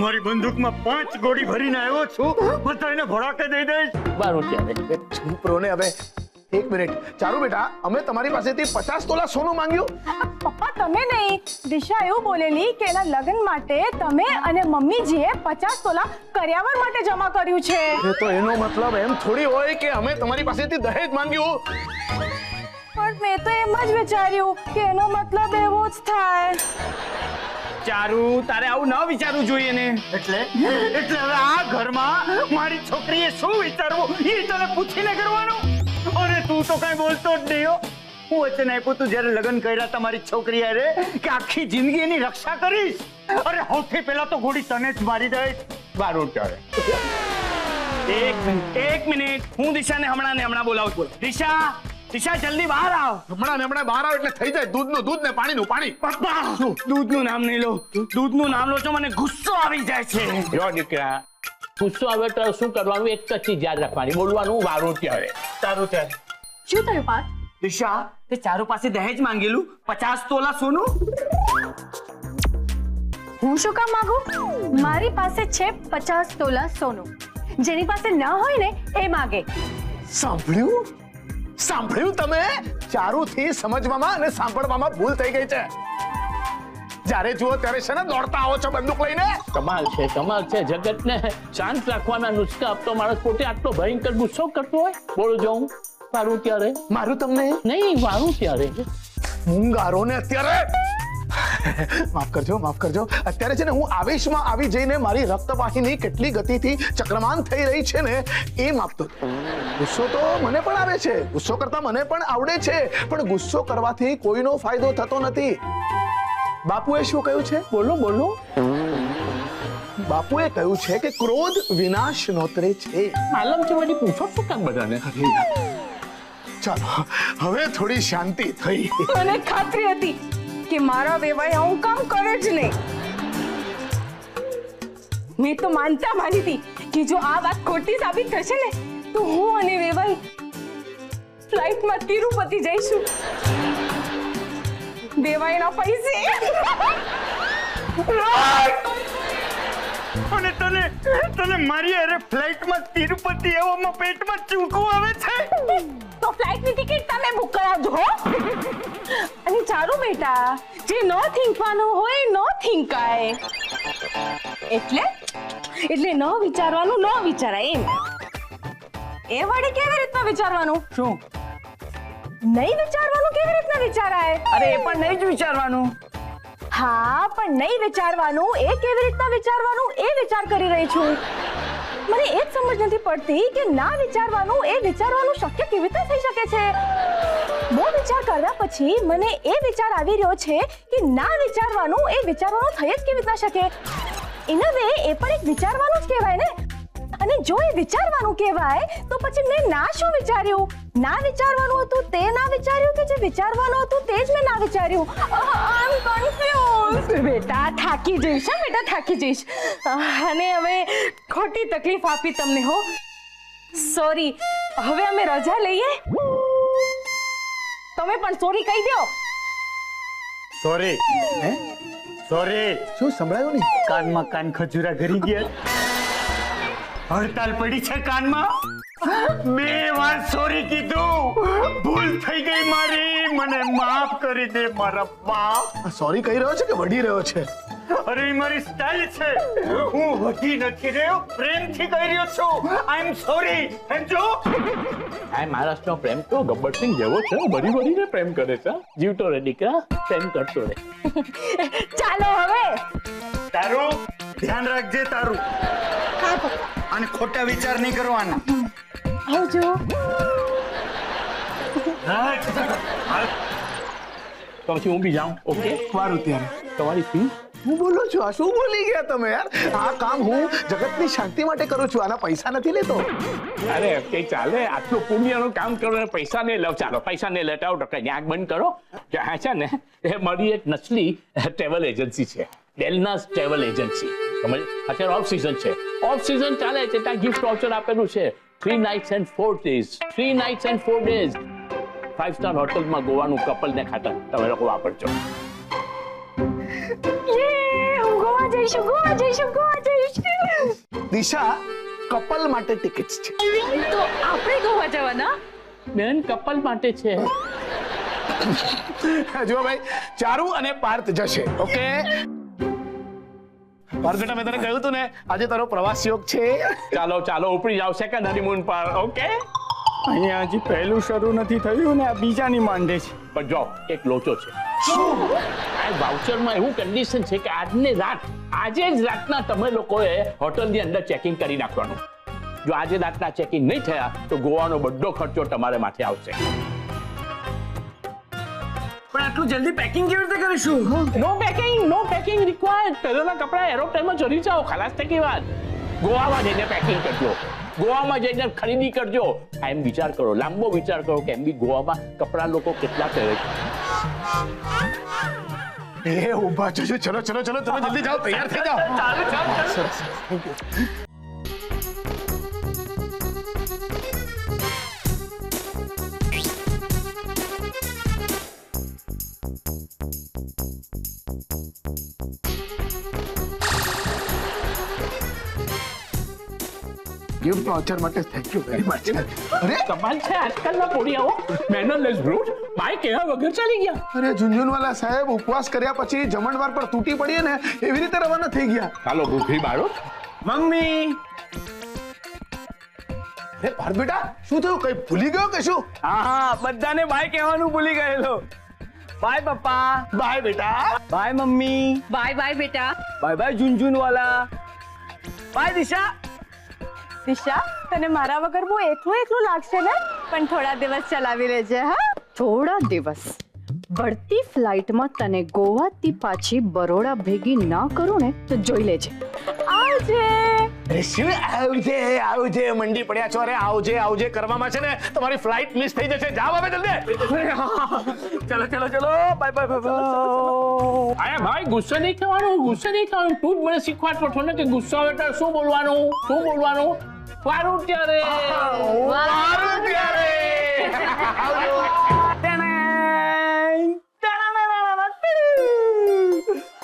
Speaker 9: મારી બંદૂકમાં 5 ગોળી ભરીને આવ્યો છું બધાને ભડાકે દઈ દઈશ
Speaker 10: વારું ત્યારે
Speaker 5: ચૂપ રહો ને હવે. એક મિનિટ. ચારુ બેટા, અમે તમારી પાસેથી 50 તોલા સોનું માંગ્યું.
Speaker 6: પપ્પા તમે નહીં, દિશા એવું બોલેલી કે એના લગ્ન માટે તમે અને મમ્મીજીએ 50 તોલા કર્યાવર માટે જમા કર્યું છે.
Speaker 5: તો એનો મતલબ એમ થોડી હોય કે અમે તમારી પાસેથી દહેજ માંગ્યું.
Speaker 6: પણ મેં તો એમ જ વિચાર્યું કે એનો મતલબ એવો જ થાય.
Speaker 1: ચારુ, તારે આવું ન વિચારવું જોઈએ ને.
Speaker 9: એટલે હવે આ ઘરમાં મારી છોકરીએ શું વિચારવું એ તને પૂછીને કરવાનું. અરે તું તો કઈ બોલતો જ નહીં હો. હું વચન આપ્યું તું જ્યારે લગ્ન કર્યા તમારી છોકરી અરે કે આખી જિંદગી એની રક્ષા કરીશ. અરે સૌથી પહેલા તો ગોળી તને જ મારી દઈશ.
Speaker 10: મારું ચાલે.
Speaker 1: એક મિનિટ, હું દિશાને હમણાં બોલાવું છું. દિશા જલ્દી બહાર આવ.
Speaker 5: હમણાં બહાર આવ એટલે થઈ જાય દૂધનું દૂધ ને પાણીનું પાણી.
Speaker 1: પપ્પા, દૂધનું નામ નહીં લો. દૂધનું નામ લો છો મને ગુસ્સો આવી જાય છે.
Speaker 10: જો દીકરા, ગુસ્સો આવે તો શું કરવાનું? એક જ ચીજ યાદ રાખવાની, બોલવાનું વારું ત્યારે.
Speaker 1: સારું છે.
Speaker 6: શું થયું પાર્થ?
Speaker 1: દિશા, તે ચારુ પાસે દહેજ માંગેલું 50 તોલા સોનું.
Speaker 8: હું શું કામ માંગુ? મારી પાસે છે 50 તોલા સોનું. જેની પાસે ન હોય ને એ માગે.
Speaker 5: સાંભળ્યું તમે? ચારુથી સમજવામાં અને સાંભળવામાં ભૂલ થઈ ગઈ છે. જ્યારે જુઓ ત્યારે છે ને દોડતા આવો છો બંદૂક લઈને.
Speaker 10: કમાલ છે. જગતને શાંત રાખવાના નુસ્ખા આપતો માણસ પોતે આટલો ભયંકર ગુસ્સો કરતો હોય. બોલો જાઉં વારું ત્યારે?
Speaker 5: મારું તમને
Speaker 10: નહીં, વારું ત્યારે.
Speaker 5: મૂંગારો ને અત્યારે માફ કરજો. અત્યારે છે ને હું આવેશમાં આવી જઈને મારી રક્તવાહિની કેટલી ગતિથી ચક્રમાન થઈ રહી છે ને એ માપતો. ગુસ્સો તો મને પણ આવે છે, ગુસ્સો કરતા મને પણ આવડે છે, પણ ગુસ્સો કરવાથી કોઈનો ફાયદો થતો નથી. બાપુએ શું કહ્યું છે?
Speaker 10: બોલો.
Speaker 5: બાપુએ કહ્યું છે કે ક્રોધ વિનાશ નોતરે છે.
Speaker 10: માલમ છે વળી પૂછો શું કામ બધાને?
Speaker 5: ચાલો હવે થોડી શાંતિ થઈ.
Speaker 6: મને ખાતરી હતી કે મારા વેવાઈ આવું કામ કરે જ નહીં. મેં તો માની હતી કે જો આ વાત ખોટી સાબિત થશે ને તો હું અને વેવાઈ ફ્લાઇટમાં તિરુપતિ જઈશું. વેવાઈના પૈસે.
Speaker 9: અને તને મારી અરે ફ્લાઇટમાં તિરુપતિ એવામાં પેટમાં ચૂકવું આવે છે.
Speaker 6: તો ફ્લાઇટની ટિકિટ તમે બુક કરાવજો હો. અને ચારુ બેટા, જે ન થિંકવાનું હોય ન થિંકાય. એટલે ન વિચારવાનું ન વિચારાય એમ. એ વડે કેવી રીતના વિચારવાનું?
Speaker 1: શું?
Speaker 6: નહીં વિચારવાનું કેવી રીતના વિચારાય?
Speaker 1: અરે એ પણ નહીં જ વિચારવાનું.
Speaker 6: હા, પણ નહીં વિચારવાનું એ કેવી રીતના વિચારવાનું એ વિચાર કરી રહી છું. મને એ જ સમજ નથી પડતી કે ના વિચારવાનું એ વિચારવાનું શક્ય કેવી રીતે થઈ શકે છે. બહુ વિચાર કર્યા પછી મને એ વિચાર આવી રહ્યો છે કે ના વિચારવાનું એ વિચારવાનું થઈ જ કેવી રીતના શકે. ઇન અ વે એ પણ એક વિચારવાનું જ કહેવાય ને. અને જો એ વિચારવાનું કહેવાય તો પછી મેં ના શું વિચાર્યું? ના વિચારવાનું હતું તે ના વિચાર્યું કે જે વિચારવાનું હતું તે જ મેં ના વિચાર્યું? આઈ એમ કન્ફ્યુઝ. બેટા થાકી જઈશ. બેટા થાકી જઈશ. અને હવે ખોટી તકલીફ આપી તમને હો. સોરી. હવે અમે રજા લઈએ. તમે પણ સોરી કહી દો.
Speaker 9: સોરી.
Speaker 5: શું સંભળાયું નહીં?
Speaker 9: કાનમાં કાન ખજૂરા ઘરી ગયા. હડતાલ પડી છે કાનમાં. 2 વાર સોરી કીધું. ભૂલ થઈ ગઈ મારી. મને માફ કરી દે મારા બાપ.
Speaker 5: સોરી કહી રહ્યો છે કે વઢી રહ્યો છે?
Speaker 9: અરે મારી સ્ટાઇલ છે. હું વધી નથી રહ્યો, પ્રેમથી કહી રહ્યો છું. આઈ એમ સોરી. સમજો?
Speaker 10: આ મહારાષ્ટ્રનો પ્રેમ તો ગબ્બરસિંહ જેવો છે. ભરી પ્રેમ કરે છે. જીવતો રે દીકરા, પ્રેમ કરતો રે.
Speaker 6: ચાલો હવે.
Speaker 9: તારું ધ્યાન રાખજે. તારું અને ખોટા વિચાર નહીં કરવાના.
Speaker 6: આવજો.
Speaker 10: તો પછી હું બી જાઉં. ઓકે,
Speaker 5: વારું ત્યારે.
Speaker 10: તમારી ફી?
Speaker 5: હું બોલો છું. આ શું બોલી ગયા તમે યાર? આ કામ હું જગતની શાંતિ માટે કરું છું. આના પૈસા નથી લેતો.
Speaker 10: અરે કઈ ચાલે, આટલું પુણ્યનું કામ કરો ને પૈસા નહીં લો. ચાલો પૈસા નહીં લેતા આવો તો કઈ આંખ બંધ કરો. હા છે ને, એ મારી એક નસલી ટ્રેવલ એજન્સી છે, ડેલનાસ ટ્રેવલ એજન્સી. સમજ? અત્યારે ઓફ સિઝન છે. ઓફ સિઝન ચાલે છે ત્યાં ગિફ્ટ વાઉચર આપેલું છે. 3 nights and 4 days. 3 nights and 4 days. 5-star હોટલમાં ગોવાનું કપલ ને ખાતર તમે લોકો વાપરજો.
Speaker 6: ગોવા જઈશું.
Speaker 5: દિશા, કપલ માટે ટિકિટ્સ છે.
Speaker 2: તો આપણે ગોવા જવાના?
Speaker 10: બેન કપલ માટે છે.
Speaker 5: જો ભાઈ, ચારુ અને પાર્થ જશે. ઓકે પાર્થ બેટા, મેં તને કહ્યું હતું ને આજે તારો પ્રવાસ યોગ છે.
Speaker 10: ચાલો ચાલો ઉપડી જાવ સેકન્ડ હનીમૂન પર. ઓકે
Speaker 1: અહીંયા હજી પહેલું શરૂ નથી થયું ને આ બીજાની માંડે છે.
Speaker 10: પણ જો એક લોચો છે. આ વાઉચરમાં એવું કન્ડિશન છે કે આજે જ રાતના તમે લોકોએ હોટલની અંદર ચેકિંગ કરી નાખવાનું. જો આજે રાતના ચેકિંગ નહીં થયા તો ગોવાનો બધો ખર્ચો તમારે માથે આવશે.
Speaker 1: પણ આટલું જલ્દી પેકિંગ કેવી રીતે કરીશું?
Speaker 10: નો પેકિંગ રિક્વાયર્ડ. પહેલાના કપડા એરોપ્લેનમાં ચડી જાઓ, ખલાસ થઈ ગઈ વાત. ગોવામાં જઈને પેકિંગ કરજો, ગોવામાં જઈને ખરીદી કરજો. એમ વિચાર કરો, લાંબો વિચાર કરો કે એમ બી ગોવામાં કપડા લોકો કેટલા પહેરે છે.
Speaker 5: એ ઊભા છો, ચલો ચલો ચલો, તમે જલ્દી જાઓ, તૈયાર થઈ જાઓ. સરસ, થેન્ક યુ. ગિફ્ટ વાઉચર માટે થેન્ક યુ વેરી મચ. અરે
Speaker 10: કમાલ છે આજકાલના પોડિયાઓ, મેનરલેસ બ્રૂટ. બાય કહેવા વગર ચાલી ગયા.
Speaker 5: અરે ઝુંઝુનવાલા સાહેબ, ઉપવાસ કર્યા પછી જમણવાર પર તૂટી પડીએ ને એવી રીતે રવાના થઈ ગયા.
Speaker 10: ચાલો ભૂખી બાળો.
Speaker 1: મમ્મી,
Speaker 5: અરે પાર્થ બેટા, શું થયું? કઈ ભૂલી ગયો કે શું?
Speaker 1: હા બધાને બાય કહેવાનું ભૂલી ગયેલો. બાય પપ્પા.
Speaker 5: બાય બેટા.
Speaker 1: Bye mummy.
Speaker 2: બાય બાય બેટા.
Speaker 1: Bye bye Jhunjhunwala. Bye Disha.
Speaker 6: Disha, તને મારા વગર બહુ એકલું લાગશે ને, પણ થોડા દિવસ ચલાવી લેજે. હા,
Speaker 3: થોડા દિવસ बढ़ती ફ્લાઇટમાં તને ગોવાથી પાછી બરોડા ભેગી ના કરું ને તો જોઈ લેજે.
Speaker 6: આવજે.
Speaker 5: અરે શું આવજે મંડી પડ્યા છો? અરે આવજે કરવામાં છે ને તમારી ફ્લાઇટ મિસ થઈ જશે. જાવ હવે જલ્દી.
Speaker 1: ચલો ચલો ચલો, બાય બાય બાય.
Speaker 10: અરે ભાઈ ગુસ્સે નહીં થવાનું. તું જ મને શીખવાડતો છો ને કે ગુસ્સો આવે તો શું બોલવાનું. વારું ત્યારે.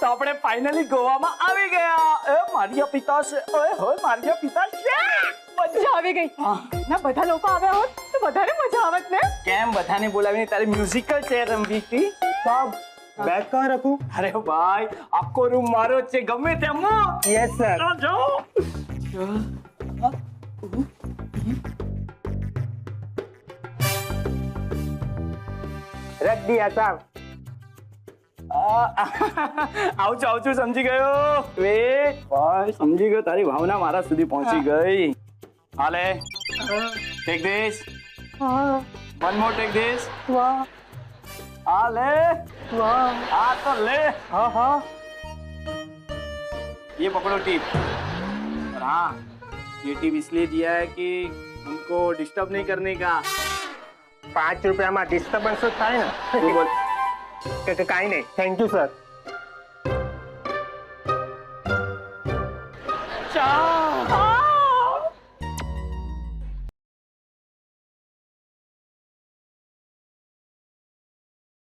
Speaker 1: તો આપણે ફાઇનલી ગોવામાં આવી ગયા. મારિયા પિતા છે. મારિયા પિતા છે.
Speaker 6: મજા આવી ગઈ. ના બધા લોકો આવ્યા હોત તો વધારે મજા આવત ને.
Speaker 1: કેમ બધાને બોલાવીને તારી મ્યુઝિકલ ચેર રમવી હતી? બેગ કहाँ रखूं? अरे भाई आपको रूम मारो चे गमे तेम यस सर जाओ रख दिया सर. આવું છું સમજી ગયો. વેટ ભાઈ, સમજી ગયો. તારી ભાવના મારા સુધી પહોંચી ગઈ. હાલે take this. One more take this. વાહ आ ले वाह आ तो ले. हाँ ये पकड़ो टिप. और हाँ, ये टिप इसलिए दिया है कि उनको डिस्टर्ब नहीं करने का.
Speaker 4: 5 રૂપિયામાં ડિસ્ટર્બન્સ થાય ને.
Speaker 1: तू बोल.
Speaker 4: કાંઈ નહીં, થેન્ક યુ સર.
Speaker 1: ચાલ